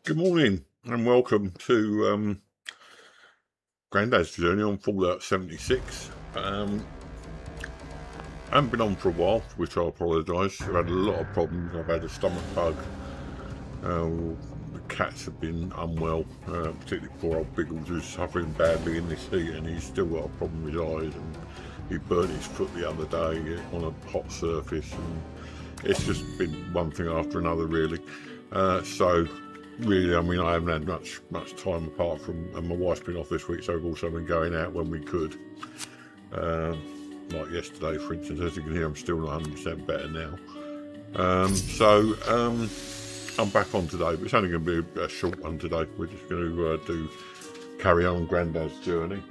Good morning and welcome to Grandad's journey on Fallout 76. I haven't been on for a while, for which I apologise. I've had a lot of problems. I've had a stomach bug. The cats have been unwell, particularly poor old Biggles, who's suffering badly in this heat, and he's still got a problem with his eyes, and he burnt his foot the other day on a hot surface, and it's just been one thing after another, really. Really, I mean, I haven't had much time apart from, and my wife's been off this week, so we've also been going out when we could. Like yesterday, for instance. As you can hear, I'm still not 100% better now. I'm back on today, but it's only going to be a short one today. We're just going to carry on Grandad's journey.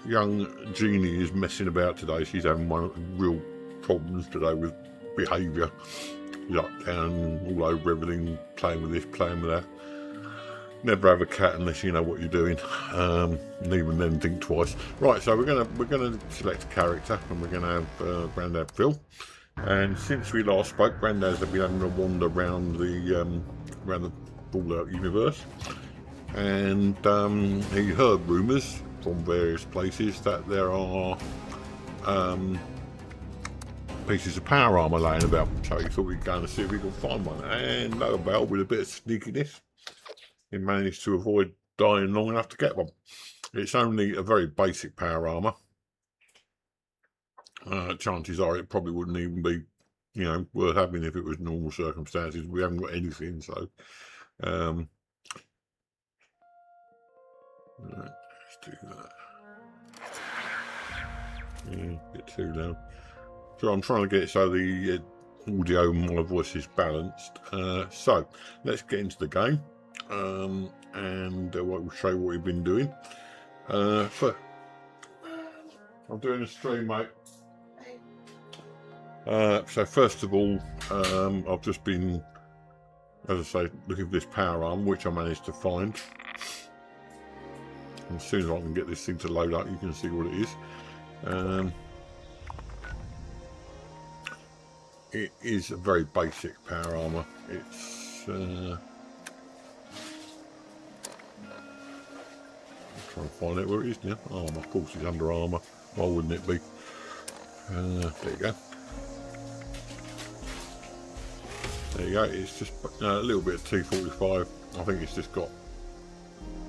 Young Jeannie is messing about today. She's having real problems today with behaviour. He's up, down, all over everything, playing with this, playing with that. Never have a cat unless you know what you're doing, and even then think twice. Right, so we're gonna select a character, and we're gonna have Grandad Phil. And since we last spoke, Grandad's been having a wander around the Fallout universe, and he heard rumours from various places that there are pieces of power armour laying about, so he thought we'd go and see if we could find one. And lo and behold, with a bit of sneakiness, he managed to avoid dying long enough to get one. It's only a very basic power armour. Chances are it probably wouldn't even be, worth having if it was normal circumstances. We haven't got anything, so right, let's do that. Yeah, bit too loud. So I'm trying to get it so the audio and my voice is balanced. So let's get into the game, and we'll show you what we've been doing. I'm doing a stream, mate. So first of all, I've just been, as I say, looking for this power arm, which I managed to find. And as soon as I can get this thing to load up, you can see what it is. It is a very basic power armour. It's I'm trying to find out where it is now. Armour, of course it's under armour. Why wouldn't it be? There you go. There you go. It's just a little bit of T45. I think it's just got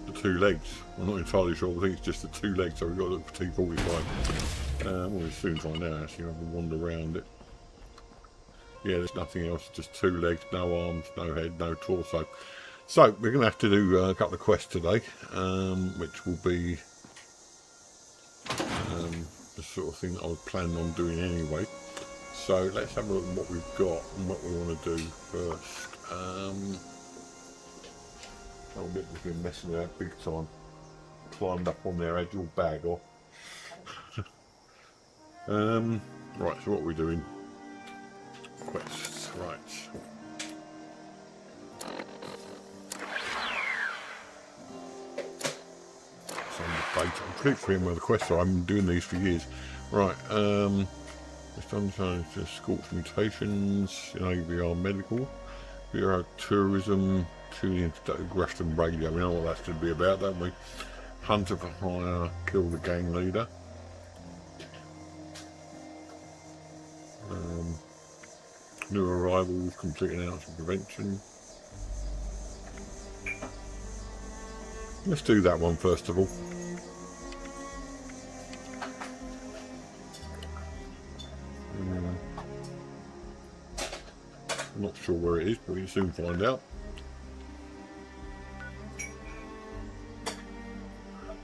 the two legs. I'm not entirely sure. I think it's just the two legs, so we've got to look for T45. We'll soon find out. Actually, I'll wander around it. Yeah, there's nothing else, just two legs, no arms, no head, no torso. So we're going to have to do a couple of quests today, which will be the sort of thing I was planning on doing anyway. So let's have a look at what we've got and what we want to do first. Oh, we've been messing around big time. Climbed up on there, had your bag off. Right, so what are we doing? Quests, right. So I'm pretty familiar with the quests, so I've been doing these for years. Right, just understand Scorch mutations, AVR medical, Bureau tourism, tuning into Grafton radio. We know what that's going to be about, don't we? Hunter for hire, kill the gang leader. New arrivals, complete an ounce of prevention. Let's do that one first of all. I'm not sure where it is, but we can soon find out.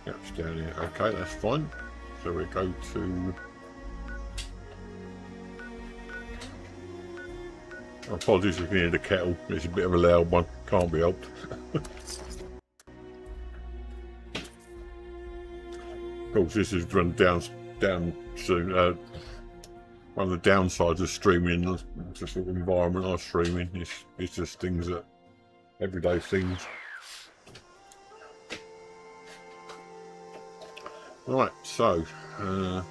Yep, it's down here. Okay, that's fine. So we go to... Apologies if you can hear the kettle, it's a bit of a loud one, can't be helped. Of course, this is run down soon. One of the downsides of streaming, the sort of environment I'm streaming, it's just things that, everyday things. Right, so, we'll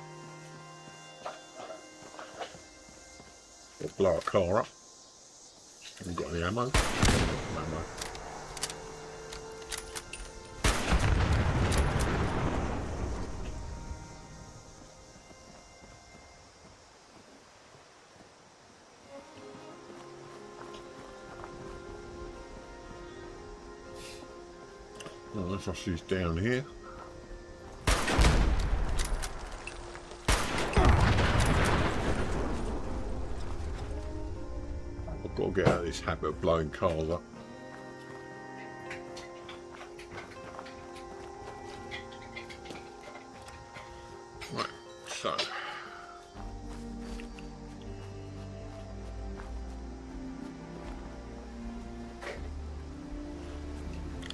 blow our car up. Haven't got any ammo. Ammo. Oh, that's what she's down here. I've got to get out of this habit of blowing cars up. Right, so.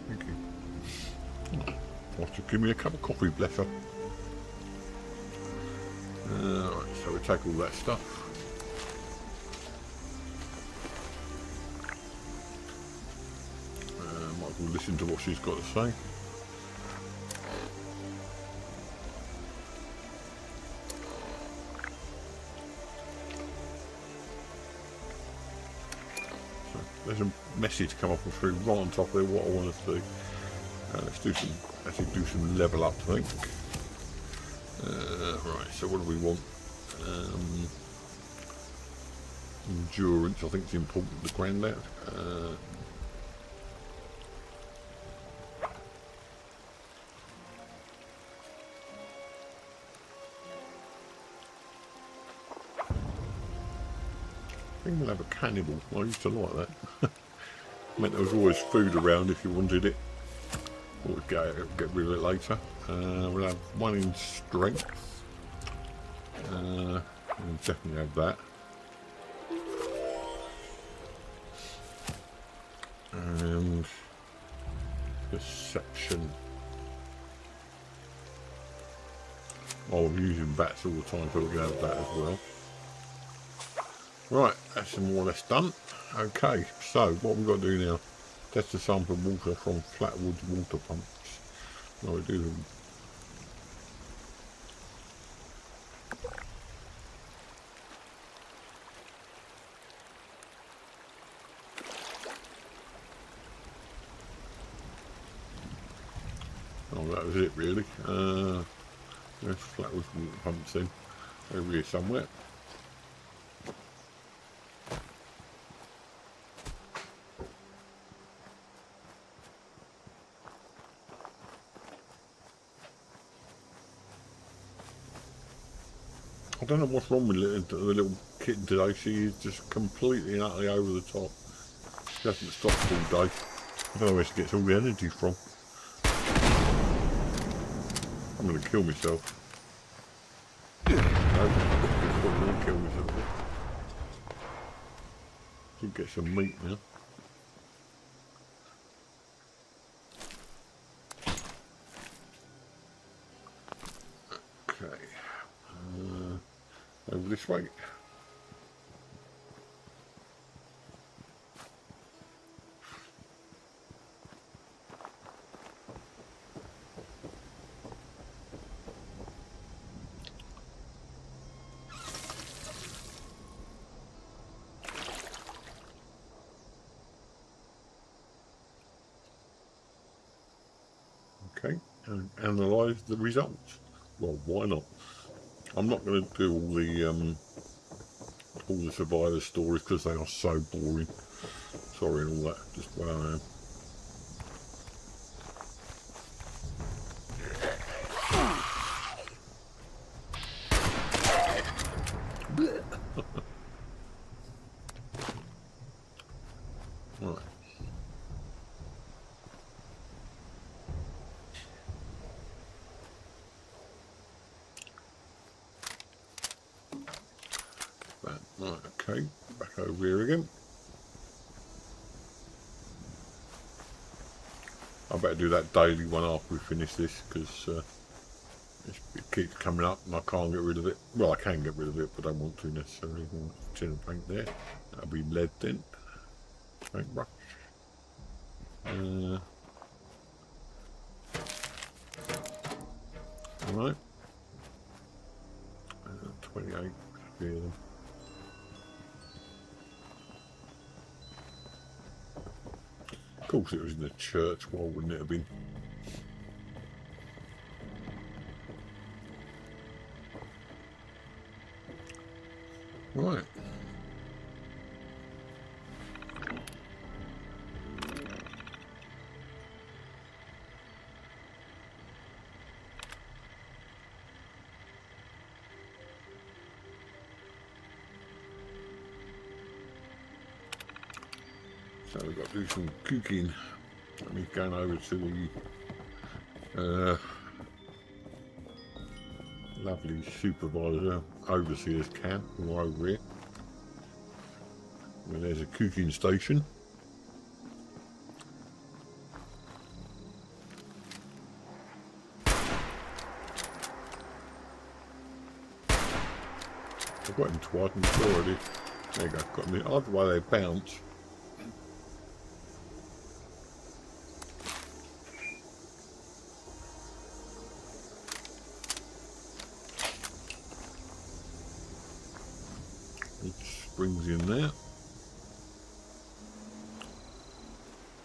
Thank you. Wants to give me a cup of coffee, bless her. Right, so we take all that stuff. Might as well listen to what she's got to say. So there's a message come up and through right on top there. What I want to do. Let's do some level up, I think. Right, so what do we want? Endurance, I think it's important, the Grandad. I think we'll have a cannibal. I used to like that. Meant there was always food around if you wanted it. Or get rid of it later. We'll have one in strength. We'll definitely have that. And perception. Oh, I'm using bats all the time, so we can have that as well. Right, that's more or less done. Okay, so what we've got to do now, test the sample of water from Flatwood's water pumps. Now we do them. Oh, that was it really. There's Flatwood's water pumps in, over here somewhere. I don't know what's wrong with the little kitten today. She is just completely and utterly over the top. She hasn't stopped all day. I don't know where she gets all the energy from. I'm going to kill myself. No, I'm going to kill myself. Should get some meat now. Okay. Over this way. Okay, and analyse the results. Well, why not? I'm not going to do all the survivor stories because they are so boring. Sorry and all that, just where I am. Right. Right, okay, back over here again. I better do that daily one after we finish this because it keeps coming up and I can't get rid of it. Well, I can get rid of it, but I don't want to necessarily. Tin of paint there. That'll be lead then. Paintbrush. Alright. 28. Yeah. course it was in the church, why wouldn't it have been? Right. So we've got to do some cooking. Let me go over to the lovely supervisor, overseer's camp, all over here. Where there's a cooking station. I've got him twice and already. There you go, got him. Either way they bounce. Springs in there.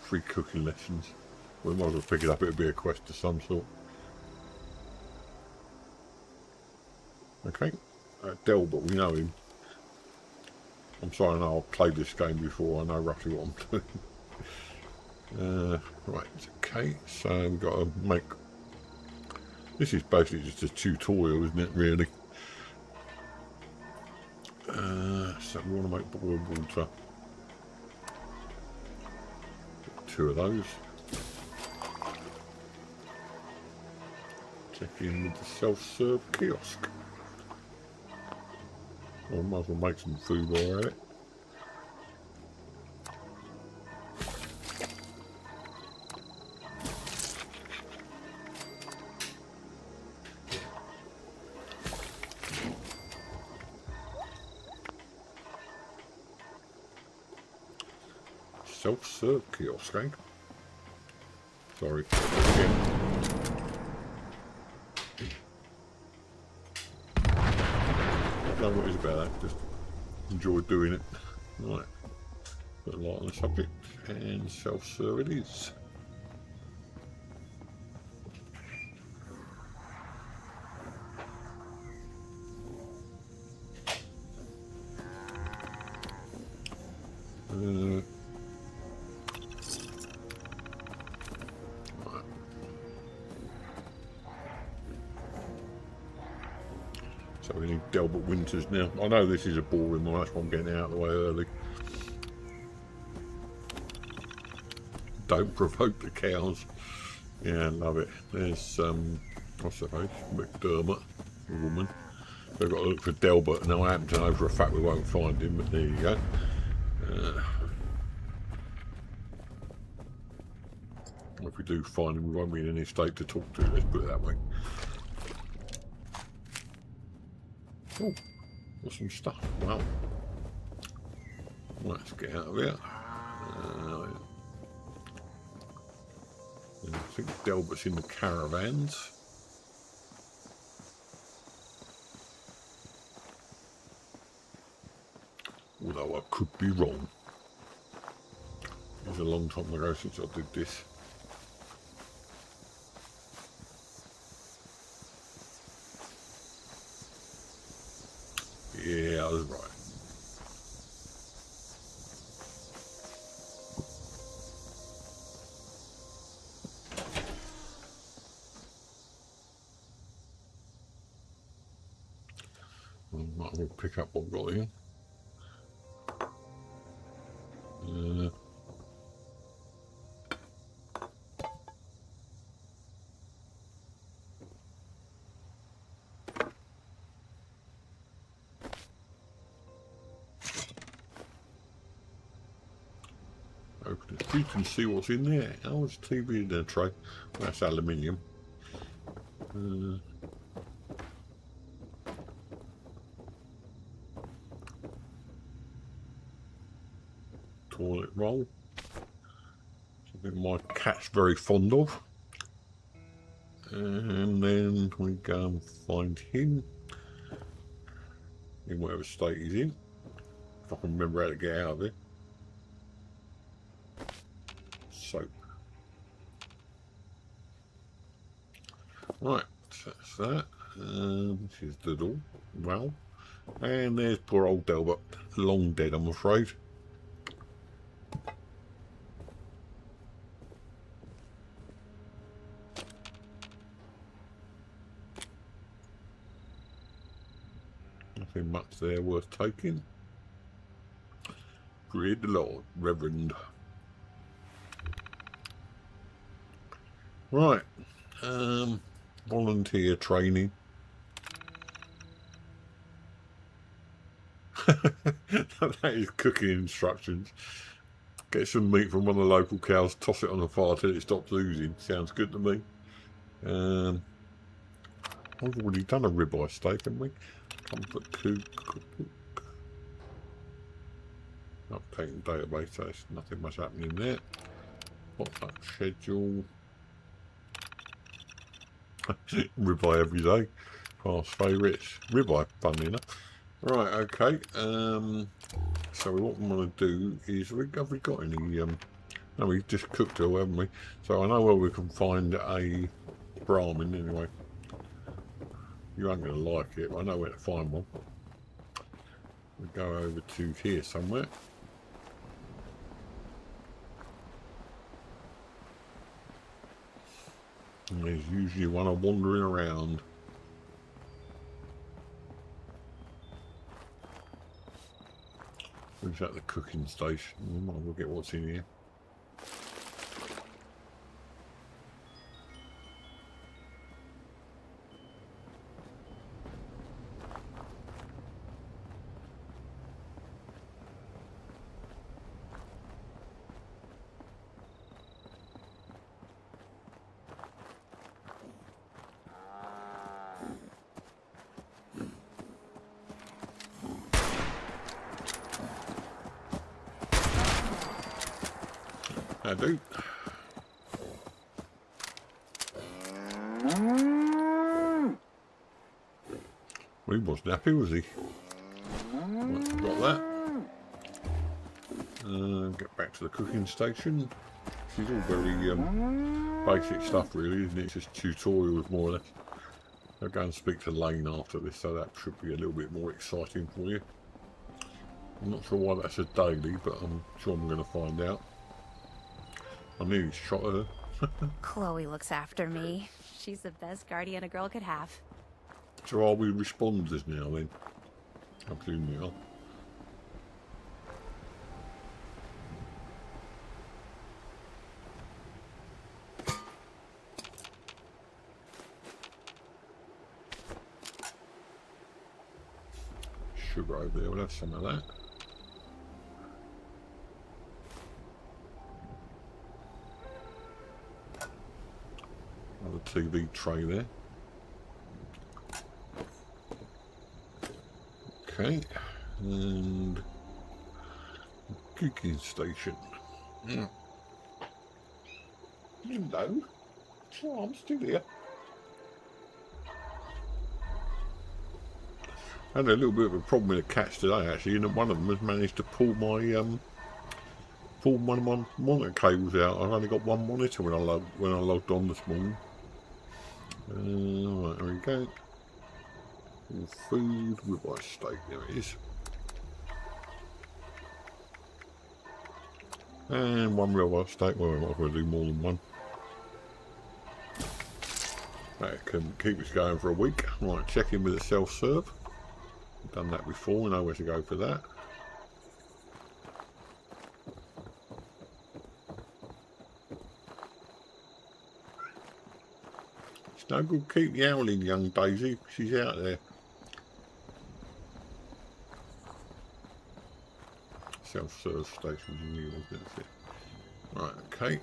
Free cooking lessons. We might as well pick it up, it'll be a quest of some sort. Okay, Delbert, we know him. I'm sorry, I know I've played this game before, I know roughly what I'm doing. Right, okay, so we've got to make... This is basically just a tutorial, isn't it, really? So we want to make boiled water. 2 of those. Check in with the self-serve kiosk. Well, might as well make some food while we're at it. Self-serve kiosk, eh? Sorry. I don't know what it's about that, just enjoy doing it. Right. Put a light on the subject and self-serve it is. So we need Delbert Winters now. I know this is a boring one, that's why I'm getting out of the way early. Don't provoke the cows. Yeah, love it. There's, what's her face? McDermott, the woman. We've got to look for Delbert. Now I happen to know for a fact we won't find him, but there you go. If we do find him, we won't be in any state to talk to, let's put it that way. Oh, got some stuff. Wow. Let's get out of here. I think Delbert's in the caravans. Although I could be wrong. It was a long time ago since I did this. Yeah, I was right. I might as well pick up what I've got here. Open it. You can see what's in there. Oh, it's TV in the tray. That's aluminium. Toilet roll. Something my cat's very fond of. And then we go and find him in whatever state he's in. If I can remember how to get out of it. soap. Right, so that's that. This is the door. Well, and there's poor old Delbert, long dead, I'm afraid. Nothing much there worth taking. Praise the Lord, Reverend. Right, volunteer training. That is cooking instructions. Get some meat from one of the local cows, toss it on the fire till it stops oozing. Sounds good to me. I've already done a ribeye steak, haven't we? Comfort cook. Updating database, so there's nothing much happening there. Potluck schedule. Ribeye every day. Past favourites. Ribeye, funny enough. Right, okay. So what I'm going to do is, have we got any, no, we just cooked it all, haven't we? So I know where we can find a Brahmin anyway. You aren't going to like it, but I know where to find one. We'll go over to here somewhere. And there's usually one wandering around. Who's at the cooking station? We'll get what's in here. I do. Well, he wasn't happy, was he? Right, got that. Get back to the cooking station. This is all very basic stuff, really, isn't it? It's just tutorials, more or less. I'll go and speak to Lane after this, so that should be a little bit more exciting for you. I'm not sure why that's a daily, but I'm sure I'm going to find out. I nearly shot her. Chloe looks after me. She's the best guardian a girl could have. So are we responders now then? I presume we are. Sugar over there, we'll have some of that. Another TV tray there. Okay, and cooking station. Hello. Oh, I'm still here. I had a little bit of a problem with the cats today, actually, and one of them has managed to pull my one of my monitor cables out. I've only got one monitor when I logged on this morning. Right, there we go. All food with my steak, there it is. And one real steak, well, I might as well do more than one. That can keep us going for a week. Right, check in with the self-serve. Done that before, we know where to go for that. It's no good keep yowling, young Daisy. She's out there. Self-serve stations in here, wasn't it? Right, okay.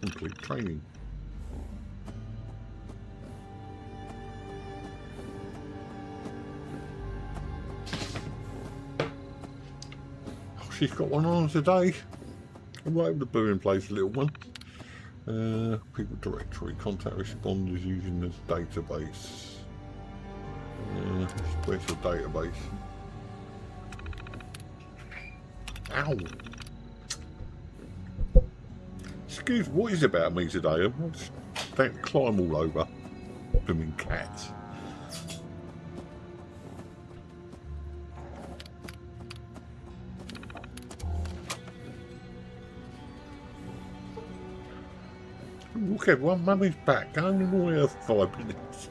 Complete training. Oh, she's got one on today. I'm right over the brewing place, little one. People directory, contact responders using this database. Where's the database? Ow! Excuse, what is it about me today? I just don't climb all over. Blooming cats. Look everyone, Mummy's back. Only more than 5 minutes.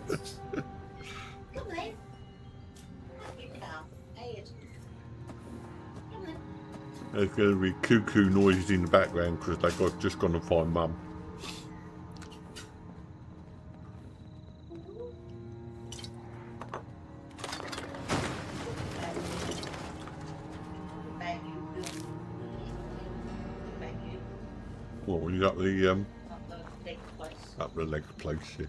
There's going to be cuckoo noises in the background because they've just gone to find Mum. What, when you up the leg place, yes.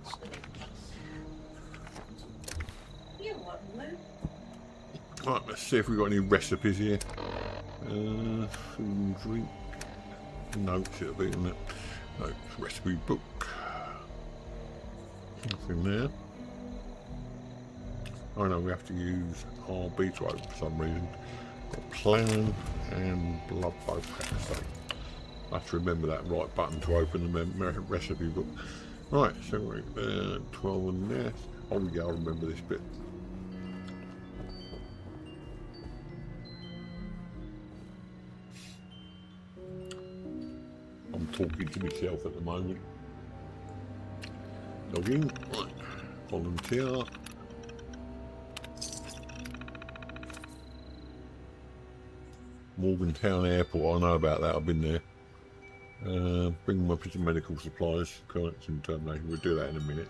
Right, let's see if we've got any recipes here. Food and drink. Notes, it'll be in it. Notes, recipe book. Nothing there. Oh no, we have to use RB to open for some reason. Got plan and blood both have to say. I have to remember that right button to open the recipe book. Right, so we're 12 and there. Oh yeah, I'll remember this bit. I'm talking to myself at the moment. Log in, right, volunteer. Morgantown Airport, I know about that, I've been there. Bring my piece of medical supplies, collection termination, we'll do that in a minute.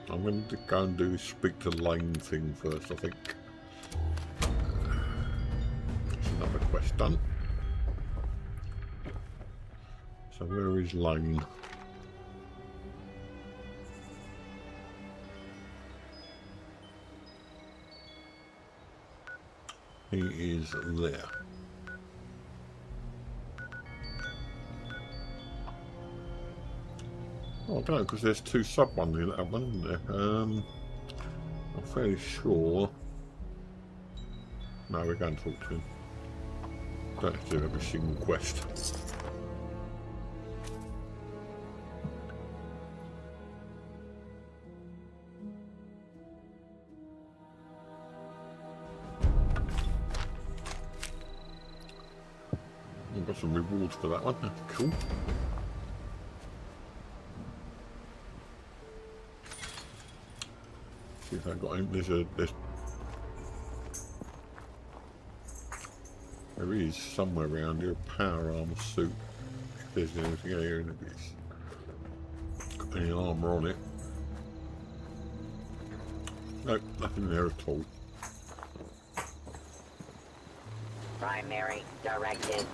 I'm going to go and do this speak to Lane thing first, I think. That's another quest done. So where is Lane? He is there. Oh, I don't know, because there's 2 sub ones in that one, isn't there? I'm fairly sure. No, we're going to talk to him. Don't have to do every single quest. We've got some rewards for that one. That's cool. See if I got him. There is somewhere around here a power armor suit. If there's anything here, and if it's got any armor on it. Nope, nothing there at all. Primary directive: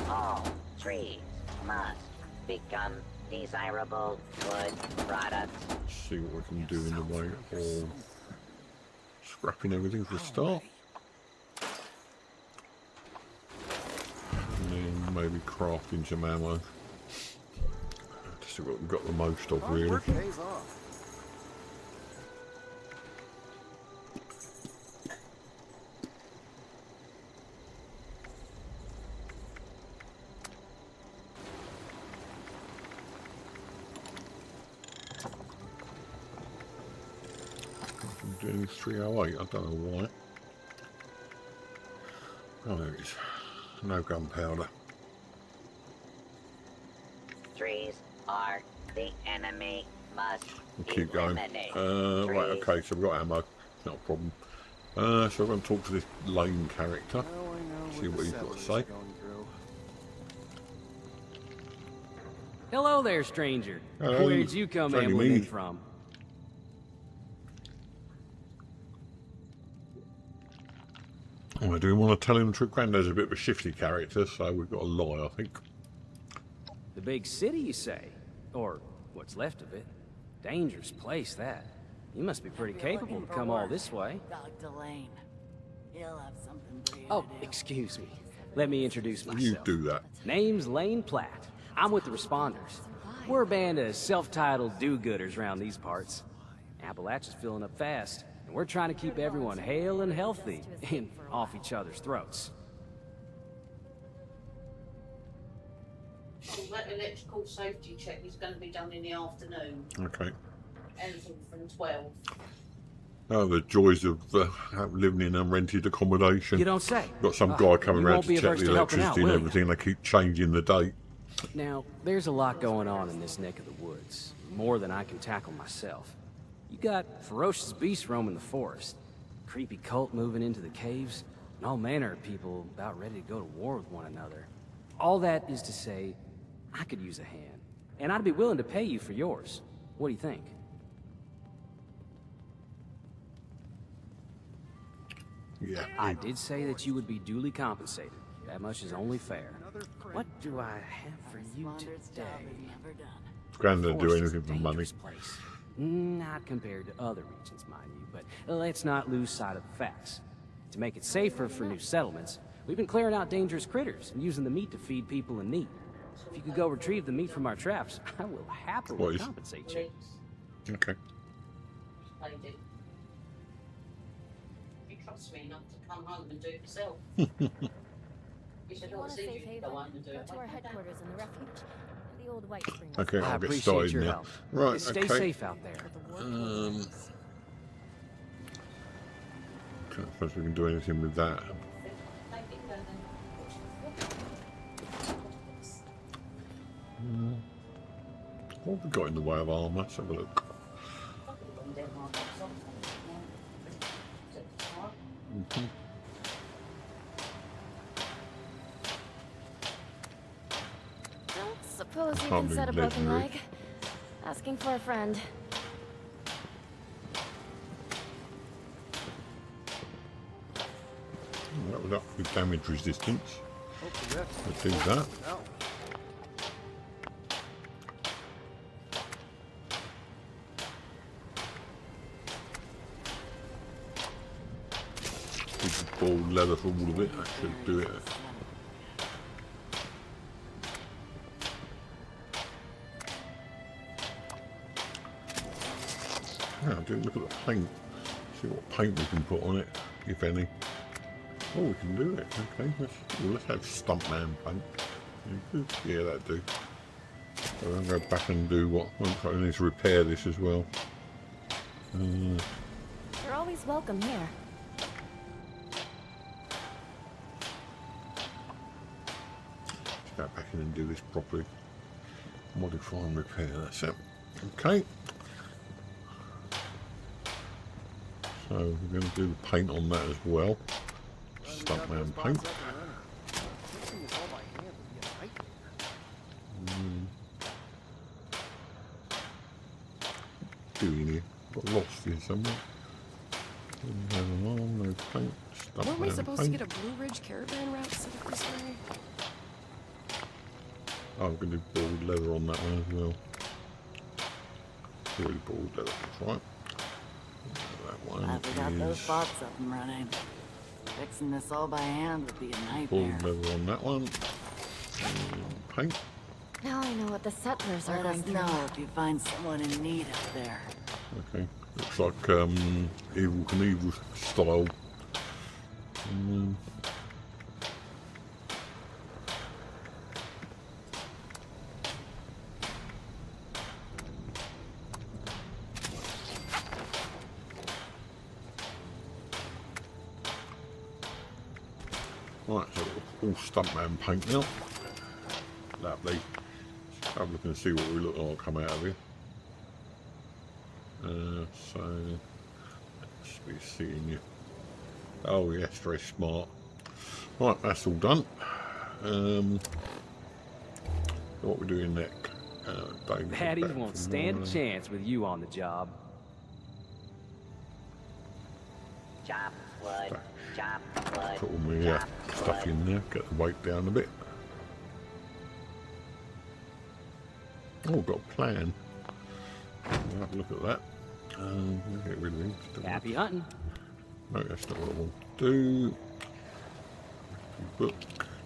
all trees must become desirable wood products. Let's see what we can do in the way of scrapping everything for a start. And then maybe crafting some ammo. To see what we've got the most of, really. Doing 308, I don't know why. Oh, there it is. No gunpowder. Trees are the enemy. Must We'll keep going. eliminate. Right, okay, so we've got ammo. Not a problem. So we're going to talk to this Lane character. See what he's got to say. Hello there, stranger. Hello. Where'd you come It's only ambling me. in from? Oh, do we want to tell him the truth? Grandad's a bit of a shifty character, so we've got to lie, I think. The big city, you say? Or what's left of it? Dangerous place, that. You must be pretty capable to come all this way. Dr. Lane. He'll have something for you Oh, to do. excuse me. Let me introduce myself. You do that. Name's Lane Platt. I'm with the Responders. We're a band of self-titled do-gooders around these parts. Appalachia's filling up fast. And we're trying to keep everyone hale and healthy and off each other's throats. That electrical safety check is going to be done in the afternoon. Okay. Anything from 12. Oh, the joys of living in unrented accommodation. You don't say. Got some guy coming you around won't to be check averse the to helping out, electricity and will you? everything. They keep changing the date. Now, there's a lot going on in this neck of the woods. More than I can tackle myself. You got ferocious beasts roaming the forest, creepy cult moving into the caves, and all manner of people about ready to go to war with one another. All that is to say, I could use a hand, and I'd be willing to pay you for yours. What do you think? Yeah. I did say that you would be duly compensated. That much is only fair. What do I have for you Launder's job today? is never done. Grandad do Forest is anything a for money. dangerous place. Not compared to other regions, mind you, but let's not lose sight of the facts. To make it safer for new settlements, we've been clearing out dangerous critters and using the meat to feed people in need. If you could go retrieve the meat from our traps, I will happily Please. compensate you. Legs, Okay. lady. You trust me enough to come home and do it yourself. You should You want not a see safe you haven? go home and do Go it. to our headquarters in the refuge. The old White Spring. Okay, I I'll get appreciate started your now. help. Right, Stay okay. safe out there. I don't suppose we can do anything with that. What have we got in the way of armour? Let's have a look. Don't suppose you Can't can set a be broken legendary. leg. Asking for a friend. That was up with damage resistance. Let's do that. Bald leather for all of it. That should do it. Yeah, do look at the paint. See what paint we can put on it, if any. Oh, we can do it. Okay, let's have Stuntman paint. Yeah, that'd do. So I'll go back and do what? I need to repair this as well. You're always welcome here. Let's go back in and do this properly. Modify and repair, that's it. Okay. So we're going to do the paint on that as well. Stuntman paint. Doing here? Got lost here somewhere. No alarm, no paint. Weren't we Stuntman supposed to paint. get a Blue Ridge caravan route set up this way? Oh, I'm going to do bald leather on that one as well. Really bald leather, that's right. That one Glad we got those is bots up and running. Fixing this all by hand would be a bald nightmare. leather on that one. Paint. Now I know what the settlers are Let going us through. know if you find someone in need out there. Okay. Looks like Evil Knievel style. Right, so all Stuntman paint now. Lovely. Have a look and see what we look like come out of here. So let's be seeing you. Oh yes, very smart. Right, that's all done. What we're doing next? David Baddies back won't from stand a morning. chance with you on the job. Chop wood, chop wood, Put all my chop stuff wood. in there. Get the weight down a bit. Oh, got a plan. We'll have a look at that. We'll get rid of these. Happy hunting. No, that's not what I want to do. Book,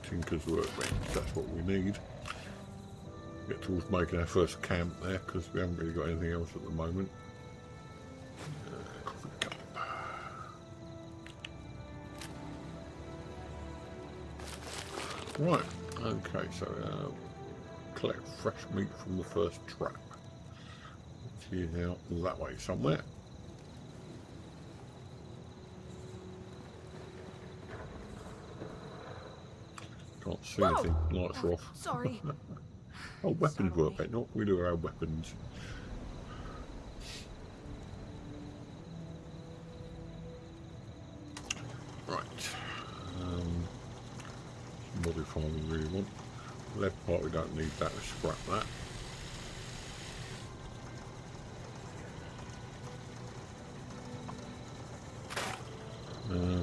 Tinker's Workbench, that's what we need. Get towards making our first camp there because we haven't really got anything else at the moment. Coffee cup. Right, okay, so collect fresh meat from the first trap. Which is out that way somewhere. Can't see anything, lights are off. Sorry. Oh, weapons work Sorry. better, not we do our weapons. Right. Modify we really want. Left part we don't need that, let's scrap that.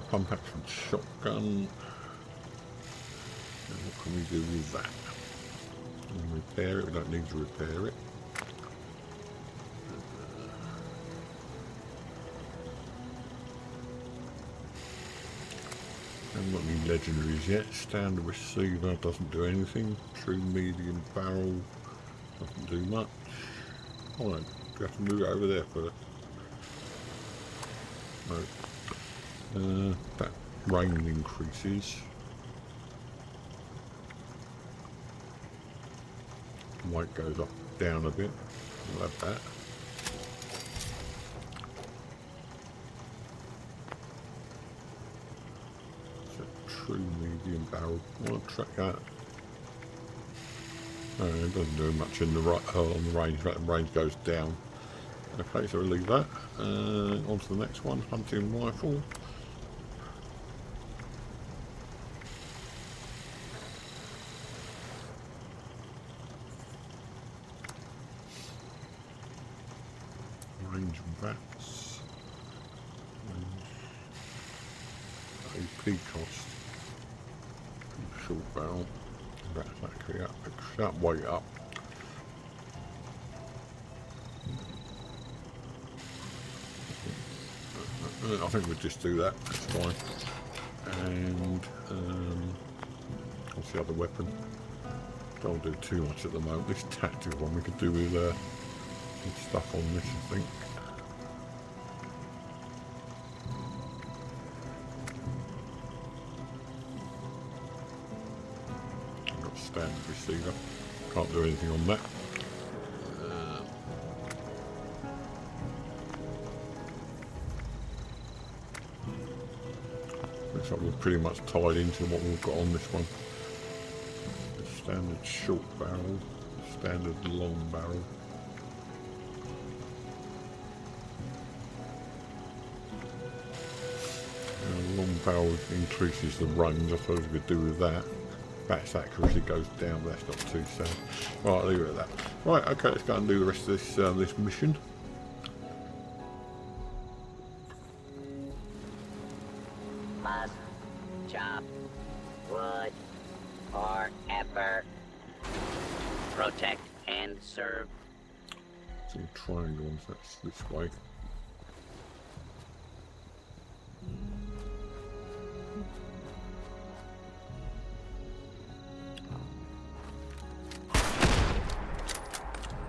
Pump action shotgun. And what can we do with that? Repair it, we don't need to repair it. Haven't got any legendaries yet. Standard receiver doesn't do anything. True medium barrel doesn't do much. Oh no, we have to move it over there first. No. That range increases. Weight goes up, down a bit. We'll have that. True medium barrel. I'll track that. No, it doesn't do much in the on the range. The range goes down. Okay, so we'll leave that. On to the next one, hunting rifle. Range rats. AP cost. Short barrel. That's actually up. That weight up. I think we'll just do that. That's fine. And what's the other weapon? Don't do too much at the moment. This tactical one we could do with some stuff on this, I think. Standard receiver. Can't do anything on that. Looks like we're pretty much tied into what we've got on this one. The standard short barrel, the standard long barrel. Long barrel increases the range. I suppose we could do with that. Bat's accuracy goes down, but that's not too sad. Right, I'll leave it at that. Right, okay, let's go and do the rest of this this mission. Must chop wood forever. Protect and serve. It's all triangles, that's this way.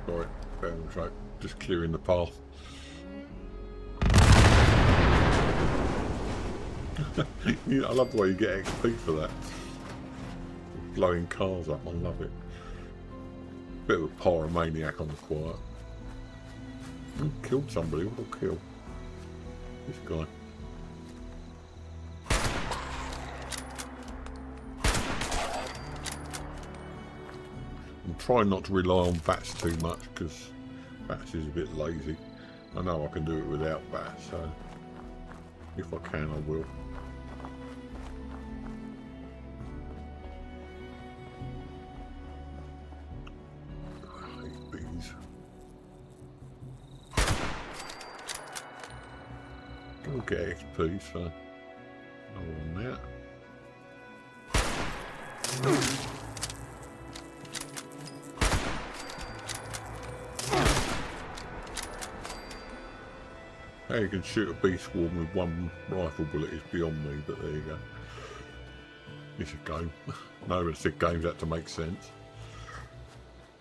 Right, balance right, just clearing the path. Yeah, I love the way you get XP for that. Blowing cars up, I love it. Bit of a pyromaniac on the quiet. Killed somebody, what a kill. This guy. I'm trying not to rely on bats too much because bats is a bit lazy. I know I can do it without bats, so if I can I will. I hate bees. I'll get XP, so no on that. How you can shoot a bee swarm with one rifle bullet is beyond me, but there you go. It's a game. No one said games had to make sense.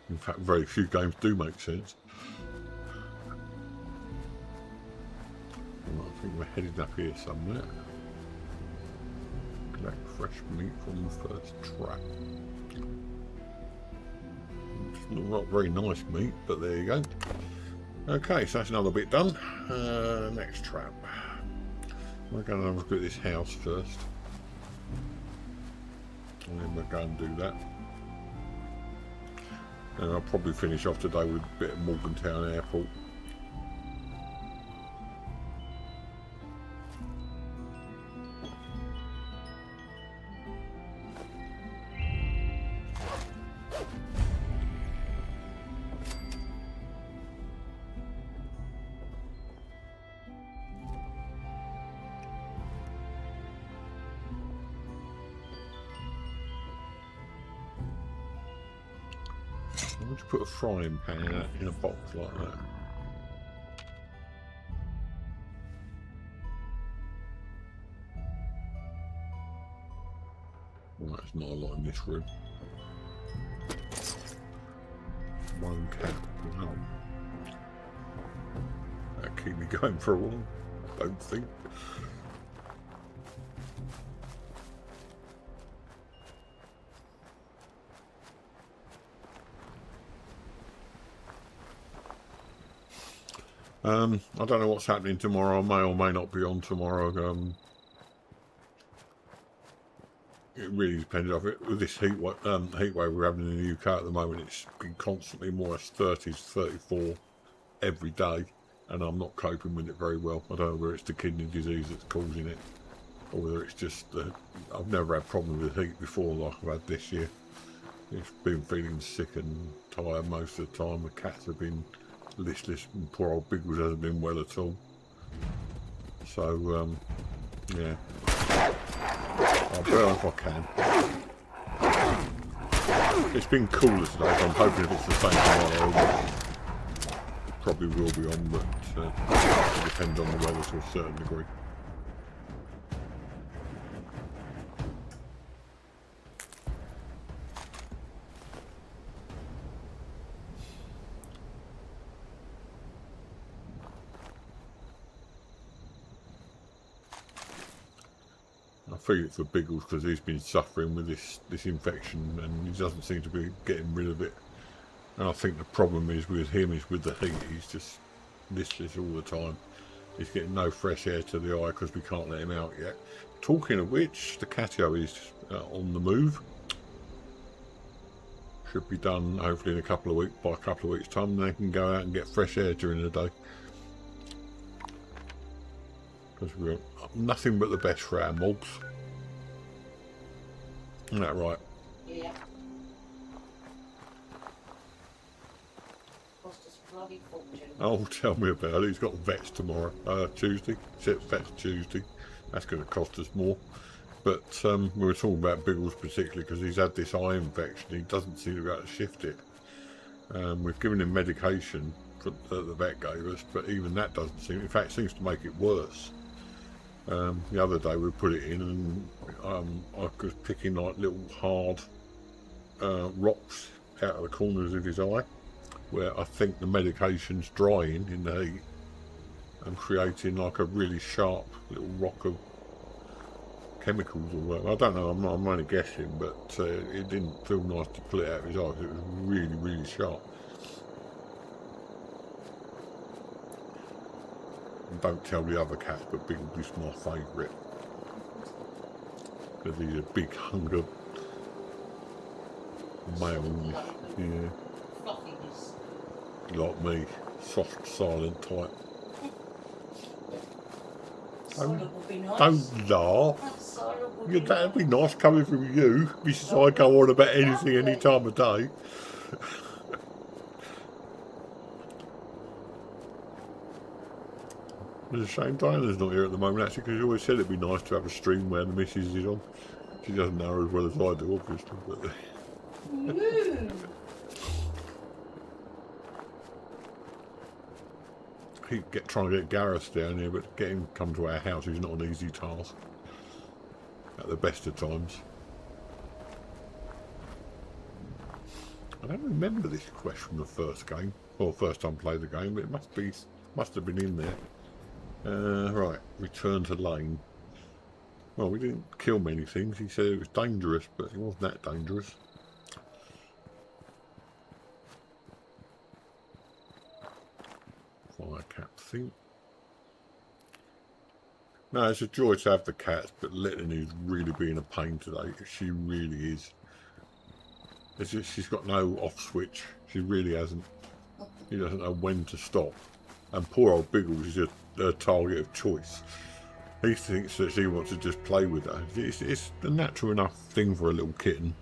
In fact, very few games do make sense. Well, I think we're headed up here somewhere. Collect fresh meat from the first trap. It's not very nice meat, but there you go. Okay, so that's another bit done. Next trap. We're going to have a look at this house first. And then we're going to do that. And I'll probably finish off today with a bit of Morgantown Airport. Why would you put a frying pan in a box like that? Well, that's not a lot in this room. One cat. No. That'll keep me going for a while, I don't think. I don't know what's happening tomorrow. I may or may not be on tomorrow. It really depends on it. With this heat wave we're having in the UK at the moment, it's been constantly more as 30s, 34 every day, and I'm not coping with it very well. I don't know whether it's the kidney disease that's causing it, or whether it's just I've never had problems with heat before like I've had this year. It's been feeling sick and tired most of the time. The cats have been listless, and poor old Biggles hasn't been well at all. So yeah, I'll bear if I can. It's been cooler today, so I'm hoping if it's the same tomorrow, probably will be on, but it depends on the weather to a certain degree. I feel it for Biggles because he's been suffering with this infection and he doesn't seem to be getting rid of it. And I think the problem is with him is with the heat. He's just listless all the time. He's getting no fresh air to the eye because we can't let him out yet. Talking of which, the catio is on the move. Should be done hopefully in a couple of weeks. By a couple of weeks' time, they can go out and get fresh air during the day. Because we're nothing but the best for our mogs. Isn't that right? Yeah. Cost us a bloody fortune. Oh, tell me about it. He's got vets tomorrow, Tuesday. Except vets Tuesday. That's going to cost us more. But we were talking about Biggles particularly because he's had this eye infection. He doesn't seem to be able to shift it. We've given him medication that the vet gave us, but even that doesn't seem. In fact, seems to make it worse. The other day we put it in and I was picking like little hard rocks out of the corners of his eye where I think the medication's drying in the heat and creating like a really sharp little rock of chemicals or whatever. I don't know, I'm only guessing, but it didn't feel nice to pull it out of his eye. It was really, really sharp. Don't tell the other cats, but Biggles is my favourite. Because he's a big hungry male. Yeah. Fluffiness. Like me. Soft, silent type. Silent would be nice. Don't laugh. Silent would Yeah, be that'd be nice. nice coming from you. Because I go on about anything any time of day. It's a shame Diana's not here at the moment actually, because she always said it'd be nice to have a stream where the missus is on. She doesn't know her as well as I do, obviously. But keep trying to get Gareth down here, but getting him to come to our house is not an easy task. At the best of times. I don't remember this quest from the first game, or first time I played the game, but it must have been in there. Right, return to lane. Well, we didn't kill many things. He said it was dangerous, but it wasn't that dangerous. Fire cat thing. No, it's a joy to have the cats, but Letting is really being a pain today. She really is. It's just, she's got no off switch. She really hasn't. He doesn't know when to stop. And poor old Biggles is a target of choice. He thinks that she wants to just play with her. It's a natural enough thing for a little kitten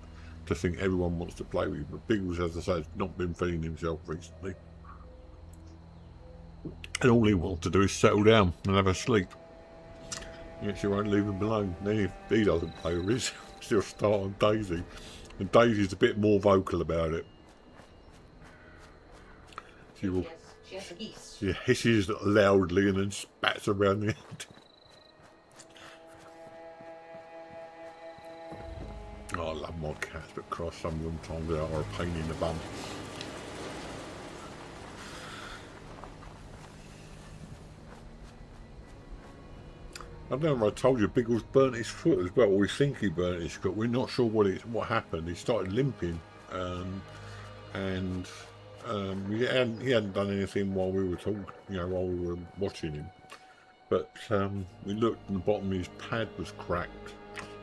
to think everyone wants to play with you. But Biggles, as I say, has not been feeding himself recently. And all he wants to do is settle down and have a sleep. Yet she won't leave him alone. Then if he doesn't play with her, she'll start on Daisy. And Daisy's a bit more vocal about it. She will. She has a hiss. She hisses loudly and then spats around the end. Oh, I love my cats, but cross some of them times they are a pain in the bum. I don't know if I told you, Biggles burnt his foot as well, or we think he burnt his foot. We're not sure what happened. He started limping, and he hadn't done anything while we were talking, while we were watching him. But we looked and the bottom of his pad was cracked.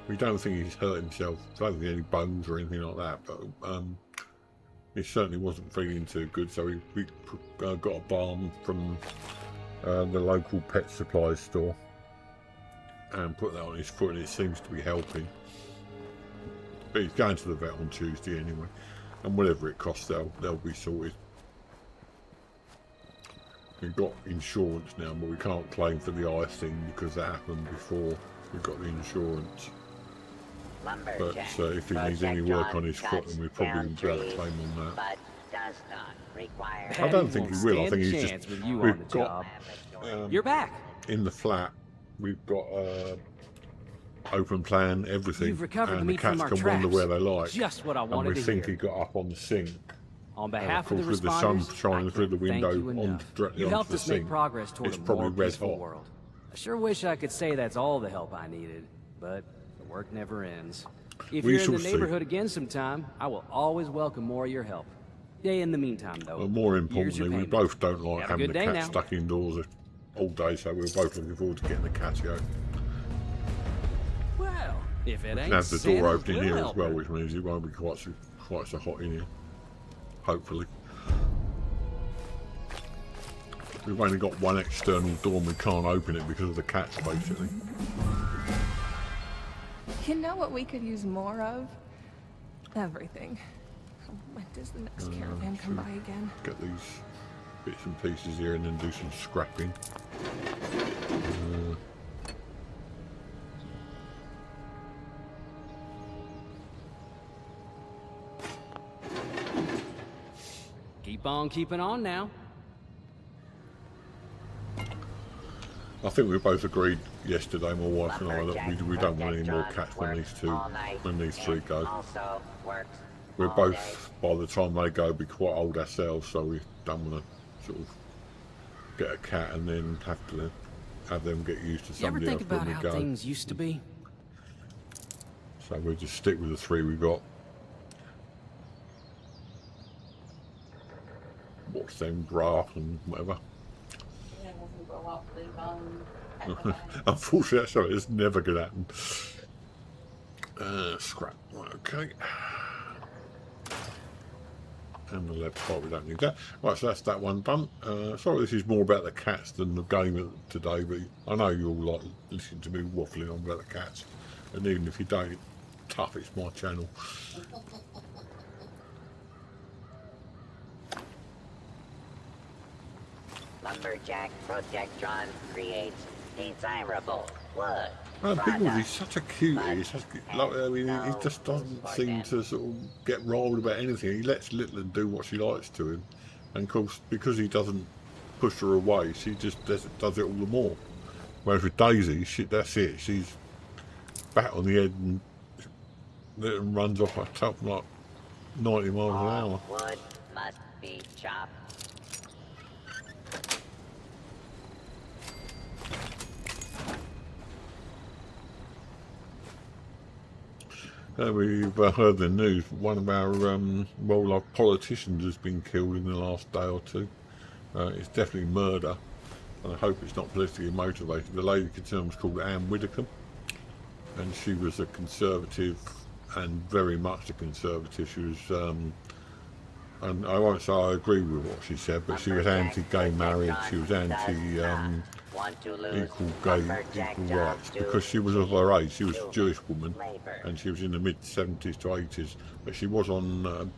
We don't think he's hurt himself. I don't think any bones or anything like that, but he certainly wasn't feeling too good, so we got a balm from the local pet supply store and put that on his foot, and it seems to be helping. But he's going to the vet on Tuesday anyway, and whatever it costs, they'll be sorted. We've got insurance now, but we can't claim for the eye thing because that happened before we got the insurance. But if he needs any work on his foot, then we probably will be able to claim on that. I don't think he will. I think he's just. We've got. You're back. In the flat, we've got open plan everything, You've recovered and the the meat from cats our can wander traps. where they like. Just what I And wanted we to think hear. he got up on the sink. On behalf of the with the sun responders, shining I through the can't thank window you enough. directly You onto helped the us make sink. progress toward It's a probably more red peaceful hot. world. I sure wish I could say that's all the help I needed, but the work never ends. If We you're in shall the see. neighborhood again sometime, I will always welcome more of your help. Yeah, in the meantime, though. But more here's your importantly, we payment. both don't like Have a having good the day cat now. stuck indoors all day, so we're both looking forward to getting the catio. Well, if it We ain't can have the Santa, door open in we'll here as help well, her. which means it won't be quite so hot in here. Hopefully. We've only got one external door and we can't open it because of the cats, basically. You know what we could use more of? Everything. When does the next caravan come by again? Get these bits and pieces here and then do some scrapping. Keep on keeping on now. I think we both agreed yesterday, my wife and I, that we don't want any more cats when these three go. We're both, by the time they go, be quite old ourselves, so we don't want to sort of get a cat and then have to have them get used to You ever somebody think else when about we how go. things used to be? So we'll just stick with the three we've got. Watch them grow up and whatever. Yeah, when we grow up, leave Unfortunately, that's something that's never going to happen. Scrap. Right, okay. And the left part, we don't need that. Right, so that's that one done. Sorry, this is more about the cats than the game today, but I know you all like listening to me waffling on about the cats. And even if you don't, tough, it's my channel. Lumberjack Protectron creates desirable wood. Biggles, he's such a cutie. He's such, he just doesn't seem to sort of get riled about anything. He lets Littleton do what she likes to him, and of course, because he doesn't push her away, she just does it all the more. Whereas with Daisy, that's it. She's bat on the head and Littleton runs off her top like 90 miles an hour. Wood must be chopped. We've heard the news. One of our well-loved politicians has been killed in the last day or two. It's definitely murder, and I hope it's not politically motivated. The lady concerned was called Anne Widdecombe, and she was a conservative, and very much a conservative. She was, and I won't say I agree with what she said, but she was anti-gay marriage. She was anti. Equal rights, because she was of her age. She was a Jewish woman, and she was in the mid-70s to 80s, but she was on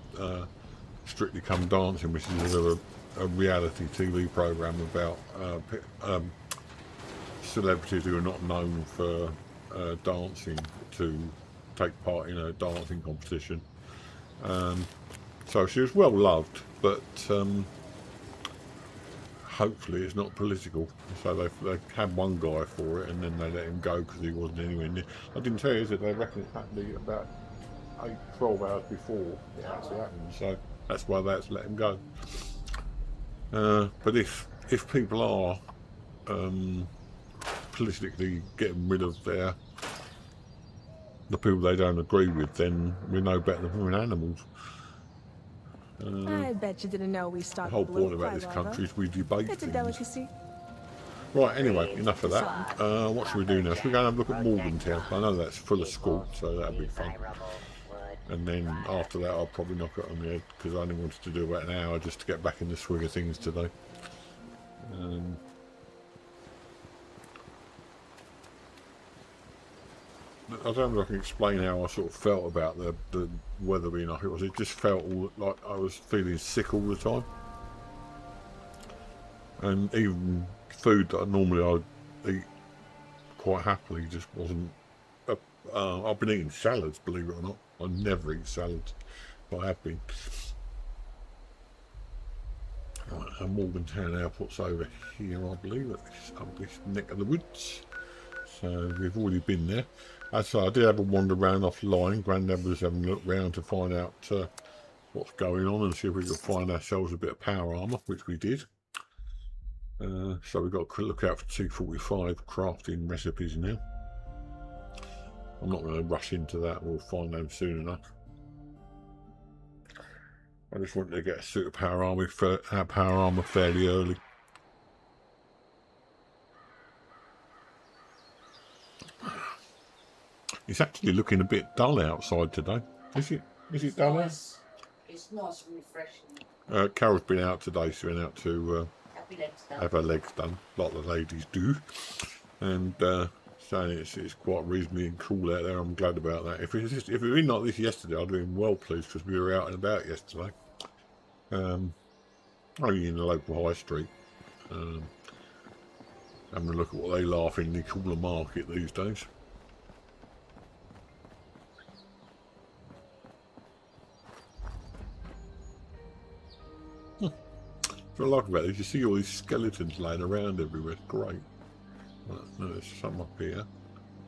Strictly Come Dancing, which is a reality TV program about celebrities who are not known for dancing to take part in a dancing competition. So she was well loved, but hopefully it's not political. So they had one guy for it, and then they let him go because he wasn't anywhere near. I didn't tell you, is it? They reckon it happened about 12 hours before it actually happened. So that's why they had to let him go. But if people are politically getting rid of the people they don't agree with, then we're no better than we're animals. I bet you didn't know we The stocked whole blue point about this country is we debate It's a things. delicacy. Right, anyway, enough of that. What should we do now? Should we go and have a look at Morgantown? I know that's full of school, so that'll be fun. And then after that, I'll probably knock it on the head, because I only wanted to do about an hour just to get back in the swing of things today. I don't know if I can explain how I sort of felt about the weather being like it was. It just felt like I was feeling sick all the time. And even food that normally I'd eat quite happily just wasn't. I've been eating salads, believe it or not. I never eat salads, but I have been. Right, and Morgantown Airport's over here, I believe, up this neck of the woods. So we've already been there. As I did have a wander around offline. Grandad was having a look round to find out what's going on and see if we could find ourselves a bit of power armour, which we did. So we've got to look out for T45 crafting recipes now. I'm not going to rush into that. We'll find them soon enough. I just wanted to get a suit of power armour fairly early. It's actually looking a bit dull outside today. Is it? Is it dull out? It's nice and refreshing. Carol's been out today. She's been out to Happy legs done. have her legs done, like the ladies do. And saying it's quite reasonably cool out there. I'm glad about that. If it had been like this yesterday, I'd have been well pleased, because we were out and about yesterday. Only in the local high street. Having a look at what they laugh in the cooler market these days. What I like about it is you see all these skeletons laying around everywhere. It's great. Right, no, there's some up here.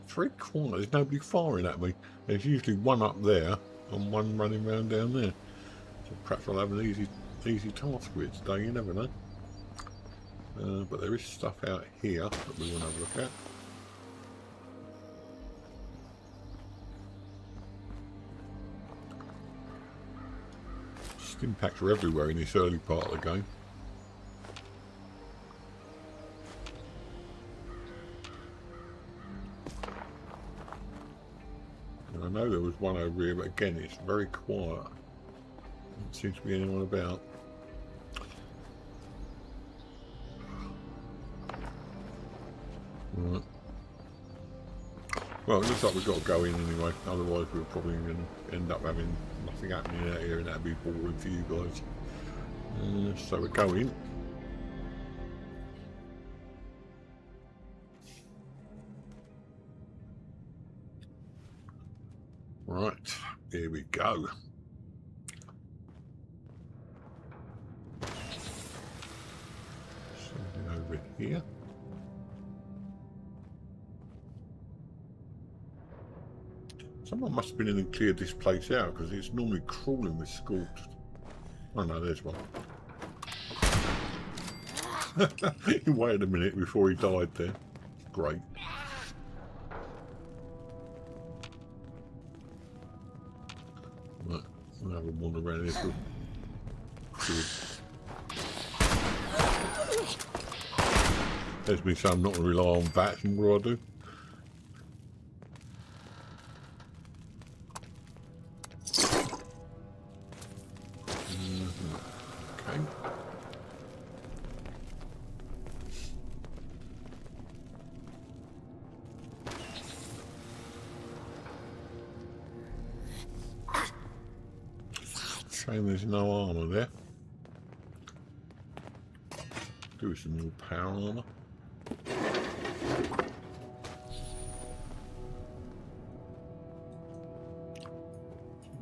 It's very quiet. There's nobody firing at me. There's usually one up there and one running around down there. So perhaps I'll have an easy task with it today. You never know. But there is stuff out here that we want to have a look at. Stim packs are everywhere in this early part of the game. And I know there was one over here, but again, it's very quiet. Doesn't seem to be anyone about. Right. Well, it looks like we've got to go in anyway, otherwise we're probably going to end up having nothing happening out here, and that'd be boring for you guys. So we're going. Right, here we go. Something over here. Someone must have been in and cleared this place out, because it's normally crawling with scorched. Oh no, there's one. He waited a minute before he died there. Great. Another one around here. Good. There's me saying I'm not going to rely on bats, and what do I do? Okay. Shame there's no armour there. Do some more power armour.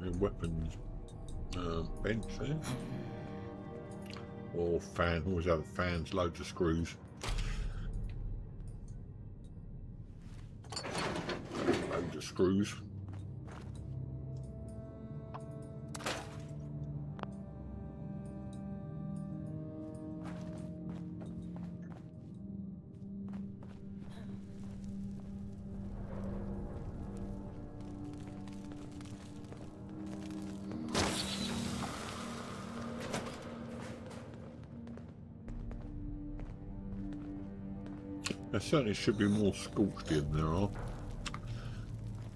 The weapons bench there. Or fan, always have fans, loads of screws. Loads of screws. There certainly should be more scorched in there, are.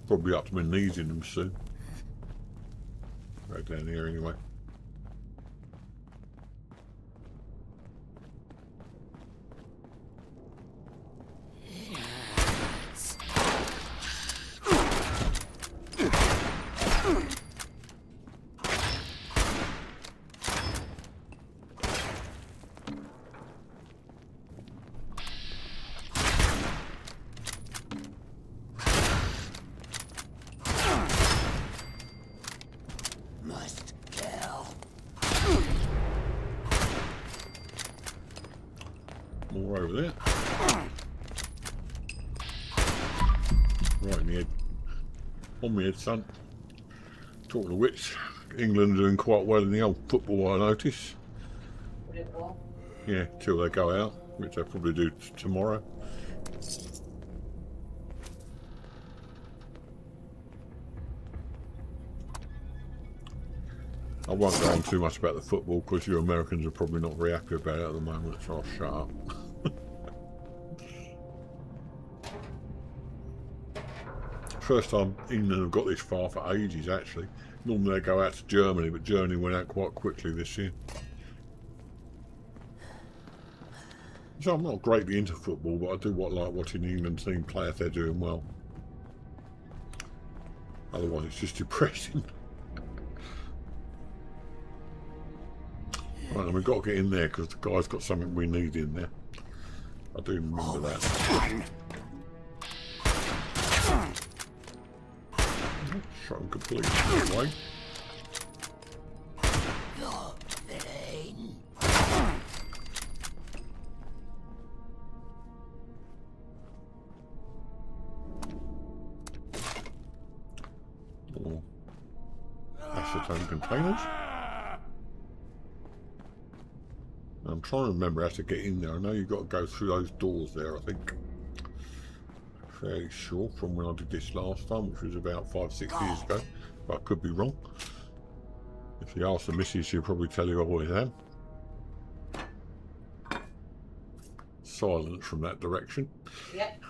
Probably up to my knees in them soon. Right down here anyway. More over there. Right in the head. On my head, son. Talking of which, England are doing quite well in the old football, I notice. Yeah, till they go out, which they'll probably do tomorrow. I won't go on too much about the football because you Americans are probably not very happy about it at the moment, so I'll shut up. First time England have got this far for ages, actually. Normally they go out to Germany, but Germany went out quite quickly this year. So I'm not greatly into football, but I do like watching the England team play if they're doing well. Otherwise it's just depressing. Right, and we've got to get in there because the guy's got something we need in there. I do remember that. Shot him completely away. More acetone containers. I'm trying to remember how to get in there. I know you've got to go through those doors there, I think. Fairly sure from when I did this last time, which was about 5-6 years ago, but I could be wrong. If you ask the missus, she'll probably tell you I always am. Silence from that direction. Yep.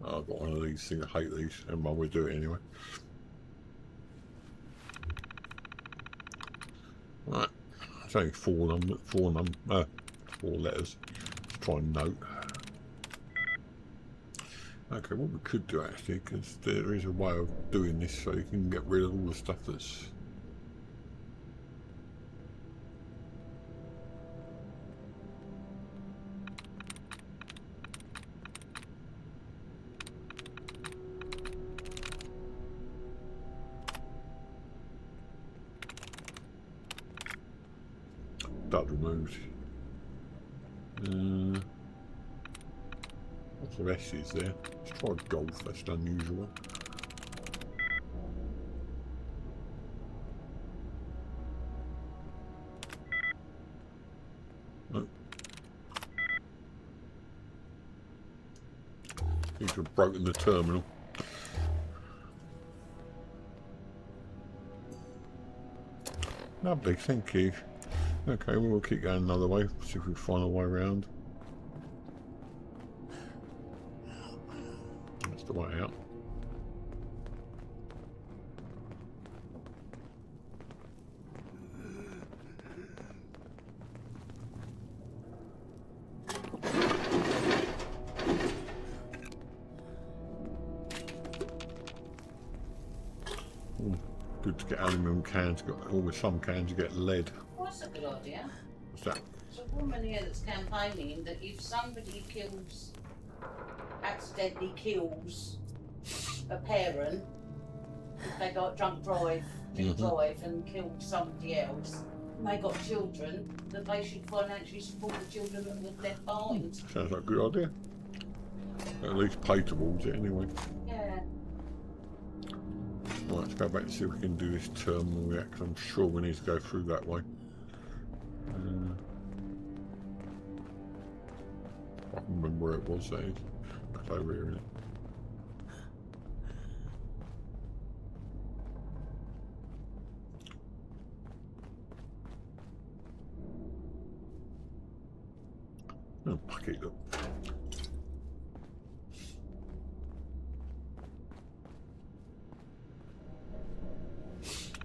Oh, I've got one of these things. I hate these, and we'll do it anyway. Right. It's only four letters. Let's try and note. Okay, what we could do actually, because there is a way of doing this so you can get rid of all the stuff that's... That removed. Lots of S's there. Let's try golf, that's unusual. No. Seems to have broken the terminal. Lovely, thank you. Okay, well, we'll keep going another way, see if we can find a way around. That's the way out. Good to get aluminium cans, or with some cans you get lead. Well, that's a good idea. What's that? There's a woman here that's campaigning that if somebody accidentally kills a parent, if they got drink drive and killed somebody else, and they got children, that they should financially support the children that were left behind. Sounds like a good idea. At least pay towards it anyway. Yeah. Right, let's go back and see if we can do this terminal yet, because I'm sure we need to go through that way. I can remember where it was, that is. That's over here, isn't it? Oh, bucket, look.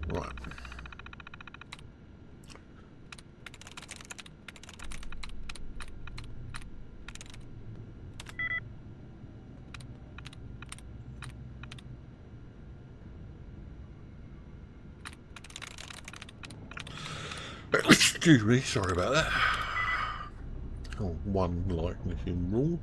Right. Excuse me, sorry about that. Oh, one likeness in rule.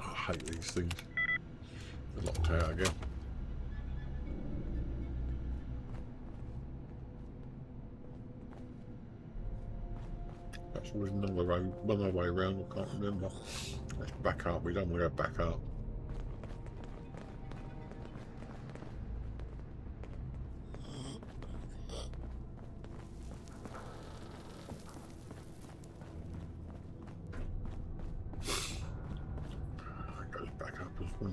I hate these things. They're locked out again. That's always another way around, I can't remember. Let's back up, we don't want to go back up. That goes back up as well.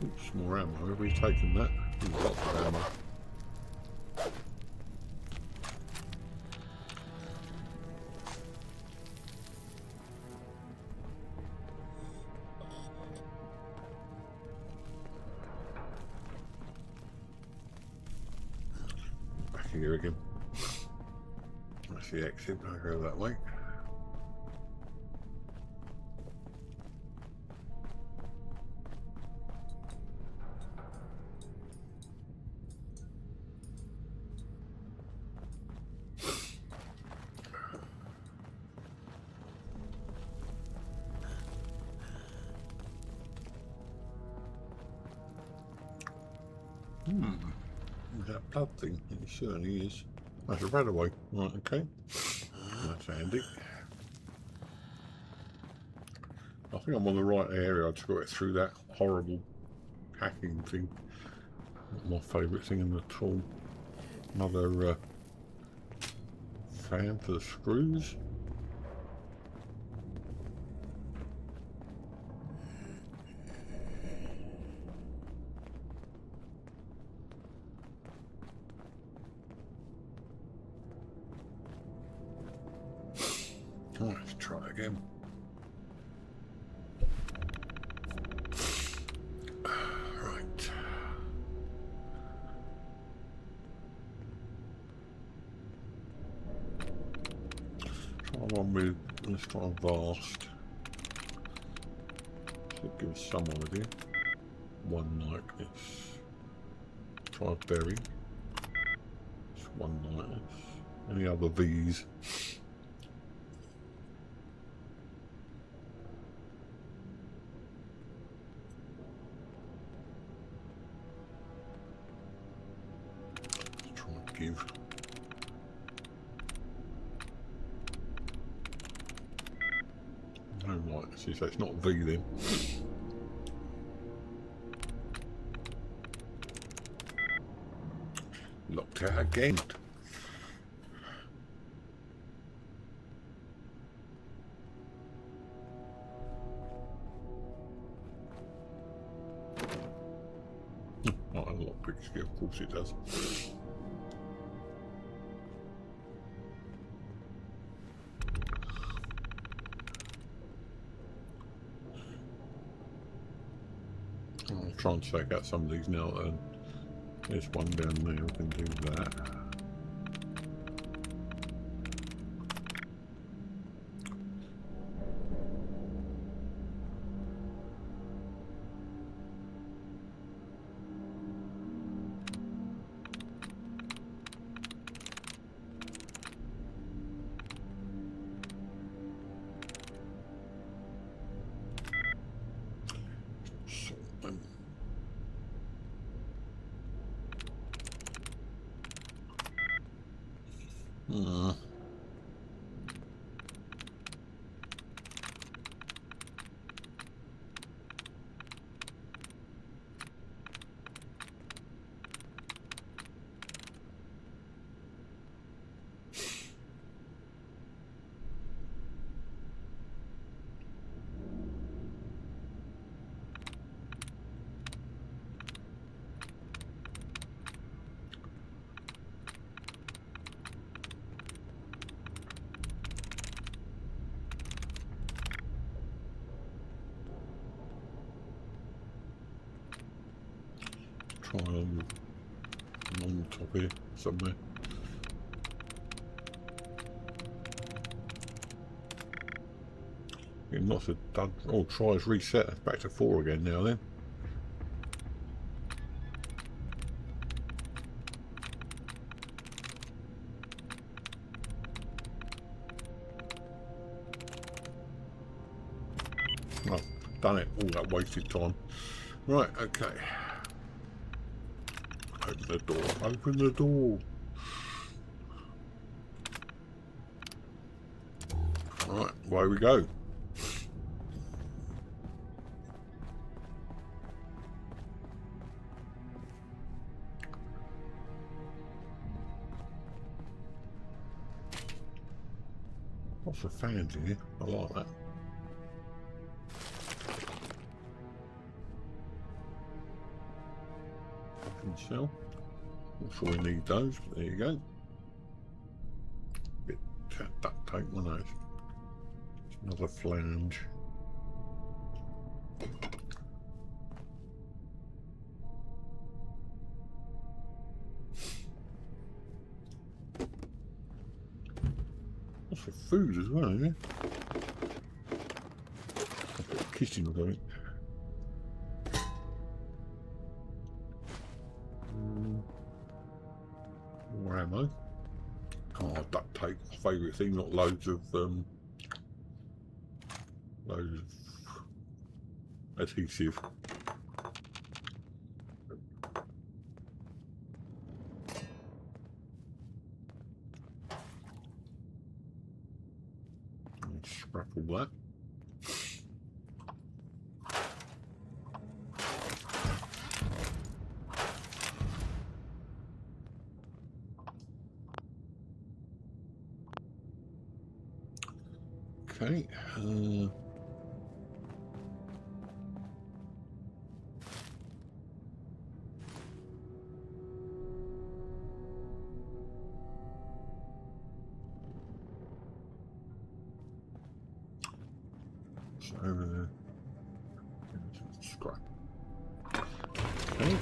Oops, more ammo. Have we taken that? Ooh, lots of ammo. Back here again. That's the exit. I'll go that way. Is that blood thing? It certainly is. That's a runaway. Right, okay. That's handy. I think I'm on the right area. I just got it through that horrible hacking thing. Not my favourite thing in the tool. Another fan for the screws. Let's try again. Right. Try one with, let's try vast. Should give us some idea. One like this. Try berry. It's one like this. Any other V's? Give. See, so it's not V then. Locked out again. Oh, a lockpick skill, of course it does. I'll try and take out some of these now then. There's one down there, we can do that. Try on top here somewhere. Getting lots of done. Oh, tries reset. That's back to 4 again now then. Oh, done it. All that wasted time. Right, okay. Open the door. Open the door. Right, away we go. Lots of fans in here. I like that. Shell. Not sure we need those, but there you go. Bit duct tape, one of those. Another flange. Lots of food as well, yeah. Kitchen or something. More ammo. Oh, duct tape, my favourite thing, not loads of adhesive. Scrap all that. Okay. So over there. Scrap. Okay.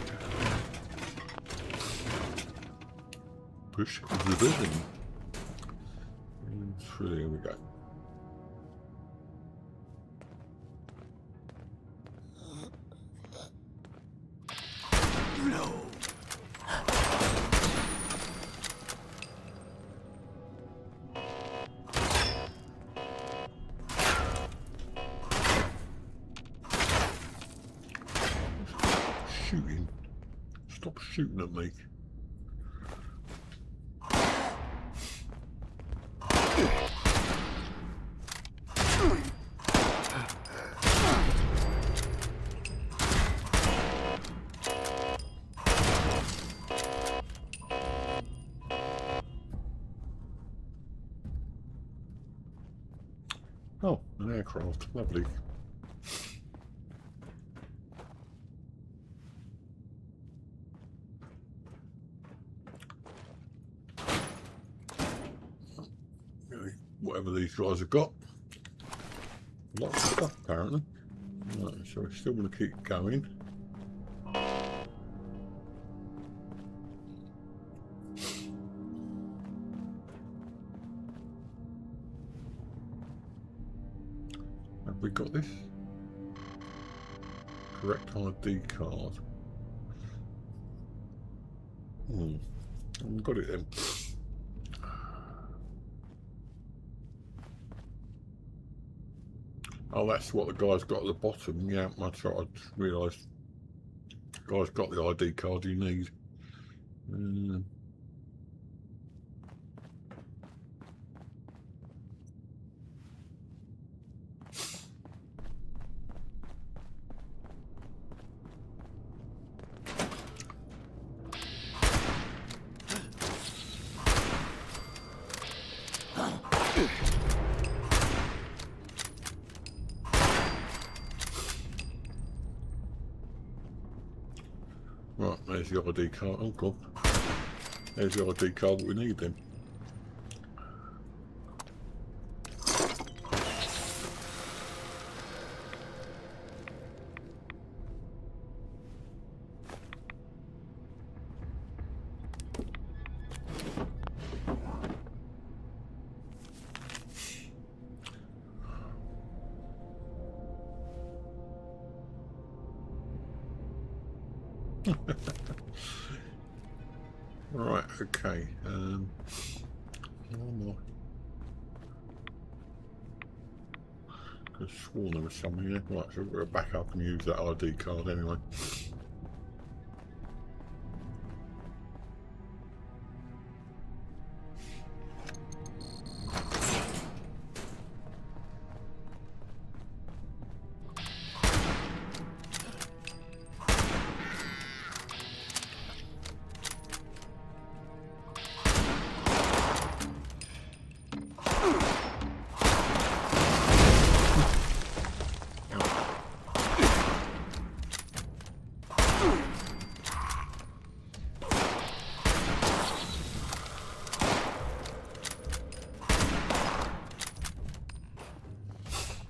Push the button. And through there we go. Shooting. Stop shooting at me. Oh, an aircraft. Lovely. Really, whatever these guys have got. Lots of stuff, apparently. Right, so we're still going to keep going. Have we got this? Correct ID card. I've got it then. Oh, that's what the guy's got at the bottom. Yeah, I realised the guy's got the ID card you need. Right, there's the ID card. Oh, God. There's the ID card that we need then. Right, okay. One more. Could have sworn there was something here. Right, so we're back up and use that ID card anyway.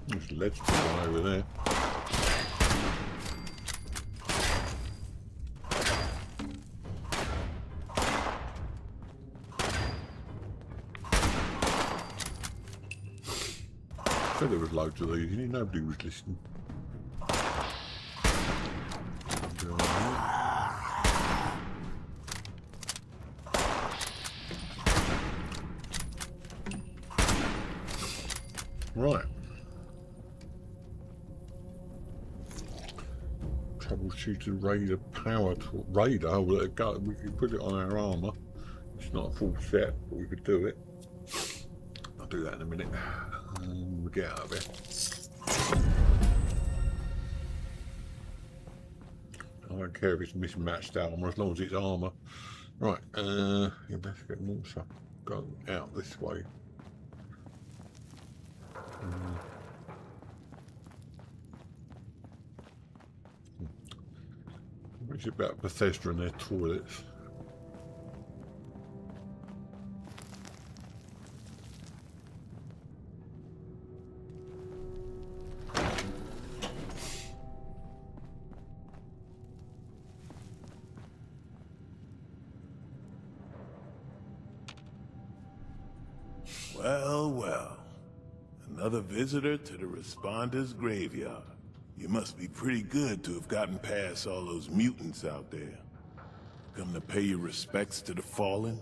There's lead one over there. So there was loads of these, nobody was listening. Right. Troubleshooted radar power radar. Well, we can put it on our armour. It's not a full set, but we could do it. I'll do that in a minute. We'll get out of here. I don't care if it's mismatched armour as long as it's armour. Right, you best get more stuff. Go out this way. What's it about Bethesda and their toilets? Well, well. Another visitor to the Responder's graveyard. You must be pretty good to have gotten past all those mutants out there. Come to pay your respects to the fallen?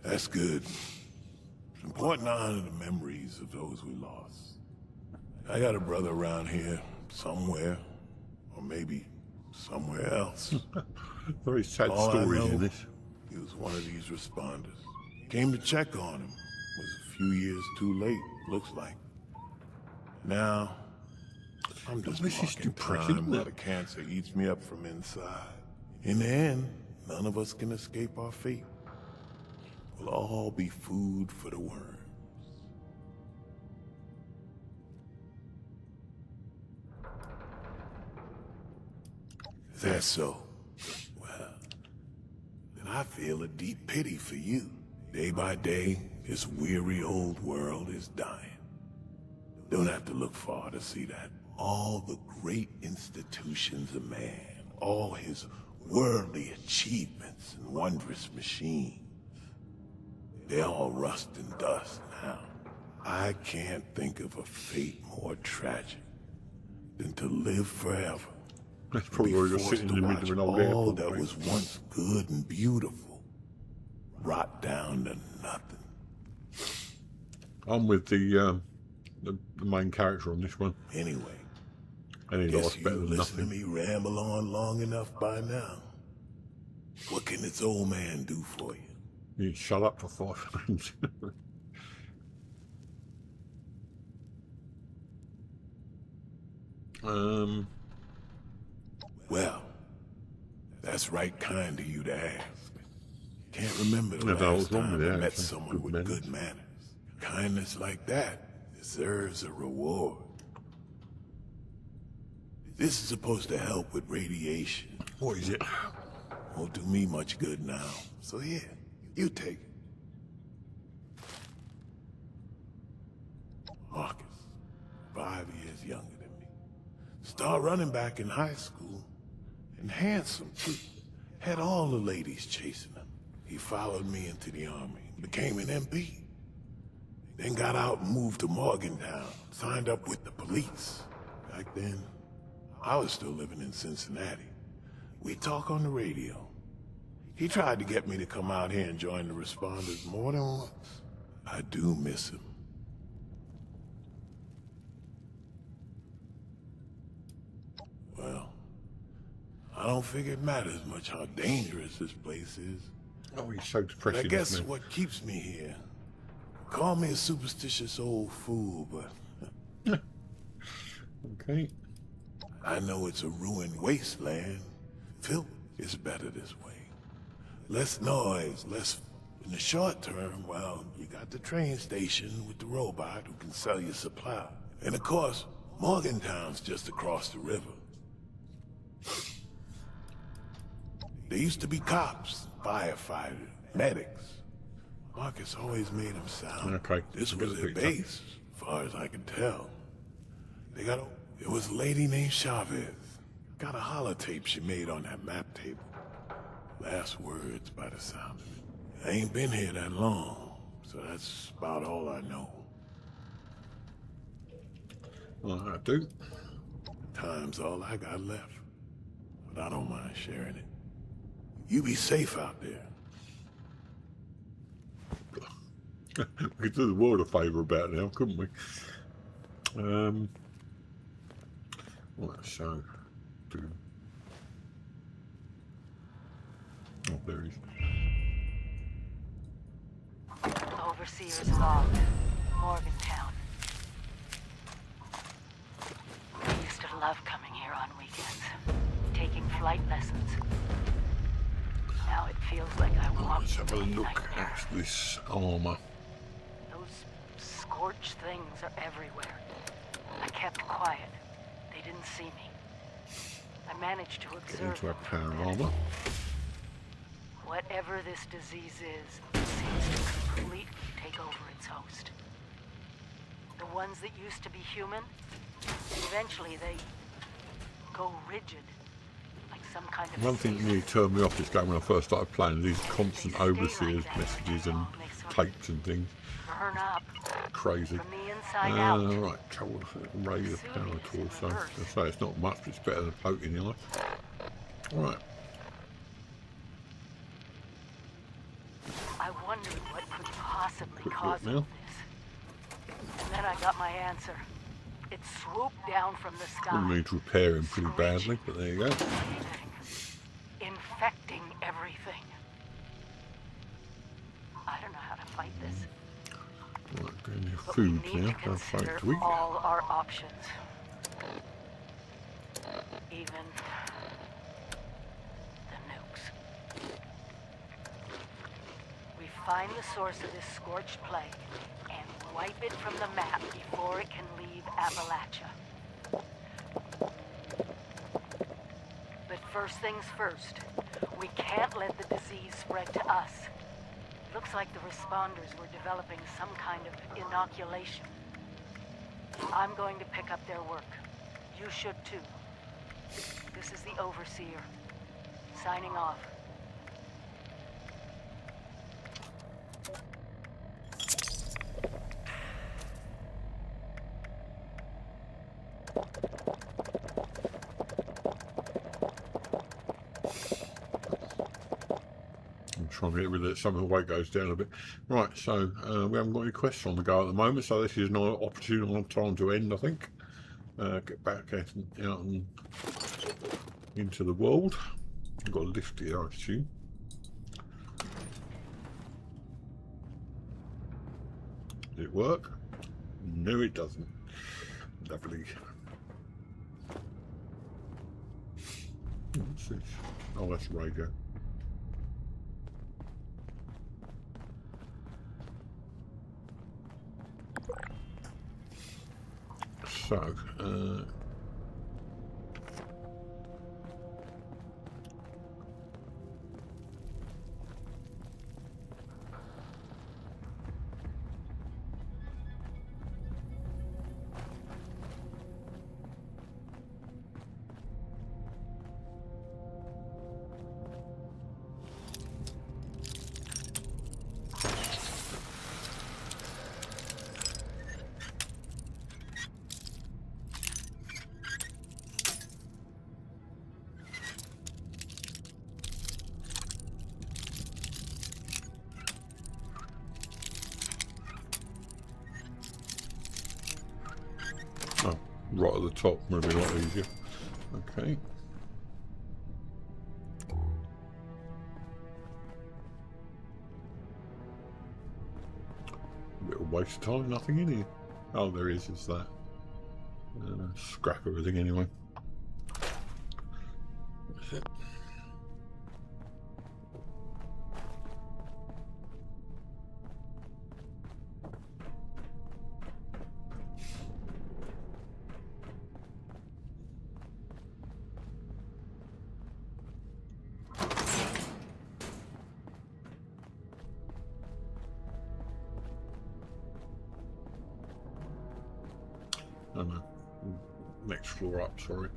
That's good. It's important to honor the memories of those we lost. I got a brother around here, somewhere. Or maybe somewhere else. Very sad All stories I know, in this. he was one of these responders. Came to check on him. Was a few years too late, looks like. Now, I'm just This is marking depressing, time isn't while it? the cancer eats me up from inside. In the end, none of us can escape our fate. We'll all be food for the worms. Is that so? Well, then I feel a deep pity for you. Day by day, this weary old world is dying. Don't have to look far to see that. All the great institutions of man, all his worldly achievements and wondrous machines, they all rust and dust now. I can't think of a fate more tragic than to live forever. That's probably where you're sitting in the middle of an old all airport. that mate. was once good and beautiful rot down to nothing. I'm with the main character on this one. Anyway, Any guess life's better you than listen to nothing. me ramble on long enough by now. What can this old man do for you? You shut up for 5 minutes. Well, that's right kind of you to ask. Can't remember the Yeah, that was last wrong time with I that, met actually. someone Good with manners. good manners. Kindness like that deserves a reward. This is supposed to help with radiation. What is it? Won't do me much good now. So here, you take it. Marcus, 5 years younger than me. Star running back in high school. And handsome, too. Had all the ladies chasing him. He followed me into the army, became an MP. Then got out and moved to Morgantown, signed up with the police. Back then, I was still living in Cincinnati. We talk on the radio. He tried to get me to come out here and join the responders more than once. I do miss him. Well, I don't figure it matters much how dangerous this place is. Oh, he's so But depressing. I guess isn't he? what keeps me here. Call me a superstitious old fool, but Okay. I know it's a ruined wasteland. Filth is better this way. Less noise, less... In the short term, well, you got the train station with the robot who can sell you supply. And of course, Morgantown's just across the river. There used to be cops, firefighters, medics. Marcus always made them sound. Okay, This get was the their picture. base, as far as I could tell. They got a... It was a lady named Chavez. Got a holotape she made on that map table. Last words by the sound of it. I ain't been here that long, so that's about all I know. Well, I do. Time's all I got left, but I don't mind sharing it. You be safe out there. We could do the world a favour about now, couldn't we? Right, so do. Oh, there he is. Overseer's log, Morgantown. I used to love coming here on weekends, taking flight lessons. Now it feels like I walked Let's have a into a look nightmare. at this armour. Those scorched things are everywhere. I kept quiet. They didn't see me. I managed to Get observe into our them for a power minute. armour. Whatever this disease is, it seems to completely take over its host. The ones that used to be human, eventually they go rigid, like some kind of One thing that nearly turned me off this game when I first started playing, these constant overseers messages and tapes and things. burn up Crazy. from the inside out. Right, trouble ray of power torso. I say it's not much, but it's better than a poke in the eye. Alright. I wondered what could possibly Quick cause look all now. this. And then I got my answer. It swooped down from the We sky, need to repair him pretty badly, but there you go. infecting everything. I don't know how to fight this. Right, going to But we food need now. to Go fight consider to eat. all our options. Even the nukes. find the source of this scorched plague and wipe it from the map before it can leave Appalachia. But first things first, we can't let the disease spread to us. Looks like the responders were developing some kind of inoculation. I'm going to pick up their work. You should too. This is the Overseer. Signing off. Trying to get rid of some of the weight goes down a bit. Right, so we haven't got any quests on the go at the moment, so this is an opportune time to end, I think. Get back out and into the world. I've got a lift here, I assume. Does it work? No, it doesn't. Lovely. What's this? Oh, that's a radio. So, oh, right at the top would be a lot easier. Okay. Little waste of time, nothing in here. Oh, there is that. Scrap everything anyway. That's it. Oh no, next floor up, sorry.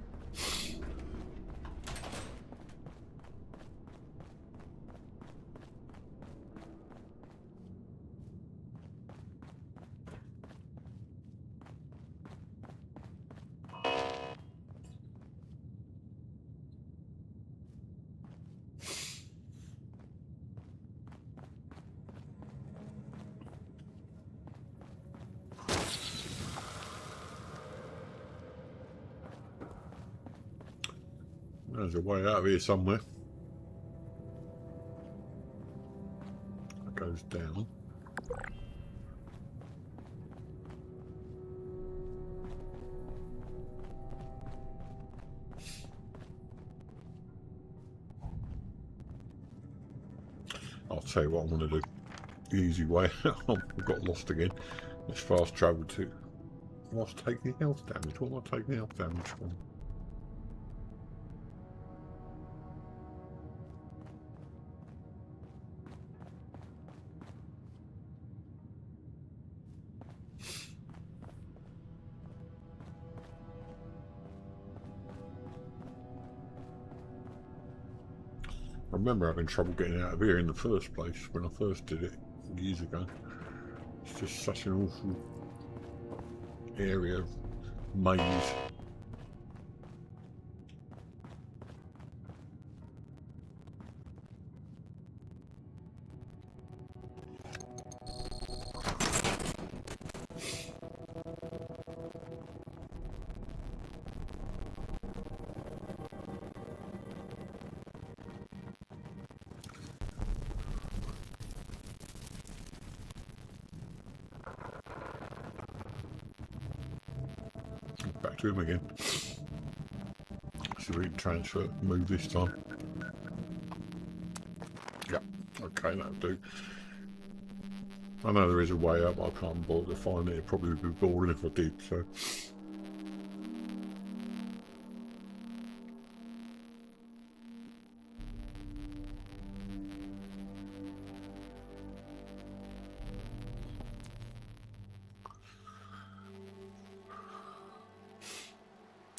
There's a way out of here somewhere. It goes down. I'll tell you what I'm going to do. The easy way. I've got lost again. It's fast travel to. What's taking health damage? What am I taking health damage from? I remember having trouble getting out of here in the first place when I first did it years ago. It's just such an awful area of maze. Back to him again. See if we can transfer, move this time. Yeah, okay, that'll do. I know there is a way up, but I can't bother to find it. It'd probably be boring if I did, so.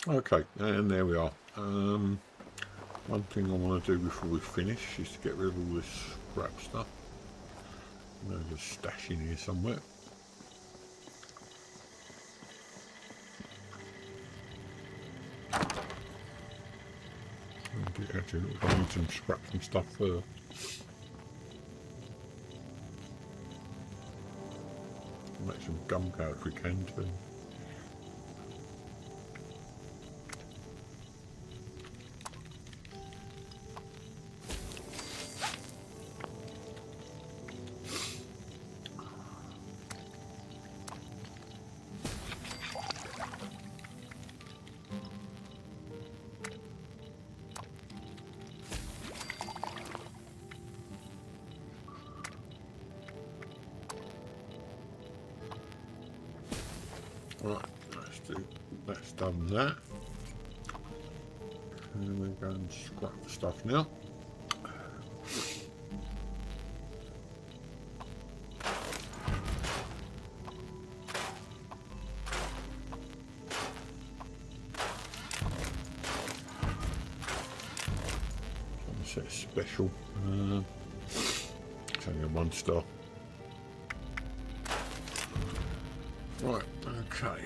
Okay, and there we are. One thing I want to do before we finish is to get rid of all this scrap stuff. There's a stash in here somewhere. Actually, I need some scrap and stuff first. Make some gunpowder if we can too. Right, that's done that. And we're going to scrap the stuff now. Set special. It's only a 1 star. Right, okay.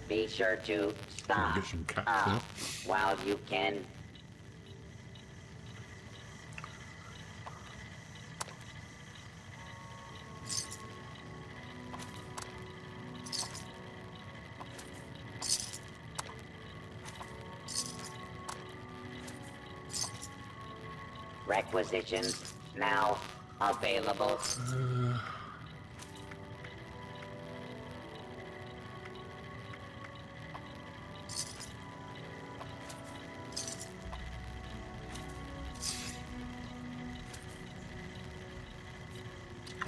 Be sure to stop Get some cats now. while you can. Requisitions now available.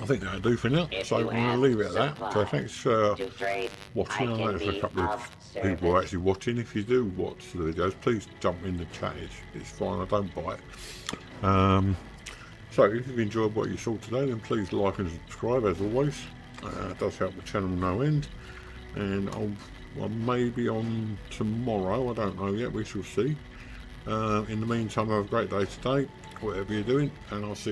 I think that'll do for now, so I'm going to leave it at that. So thanks for watching. I know there's a couple of people actually watching. If you do watch the videos, please jump in the chat. It's fine, I don't bite. So if you've enjoyed what you saw today, then please like and subscribe as always. It does help the channel no end. And I may be on tomorrow, I don't know yet, we shall see. In the meantime, have a great day today, whatever you're doing, and I'll see you.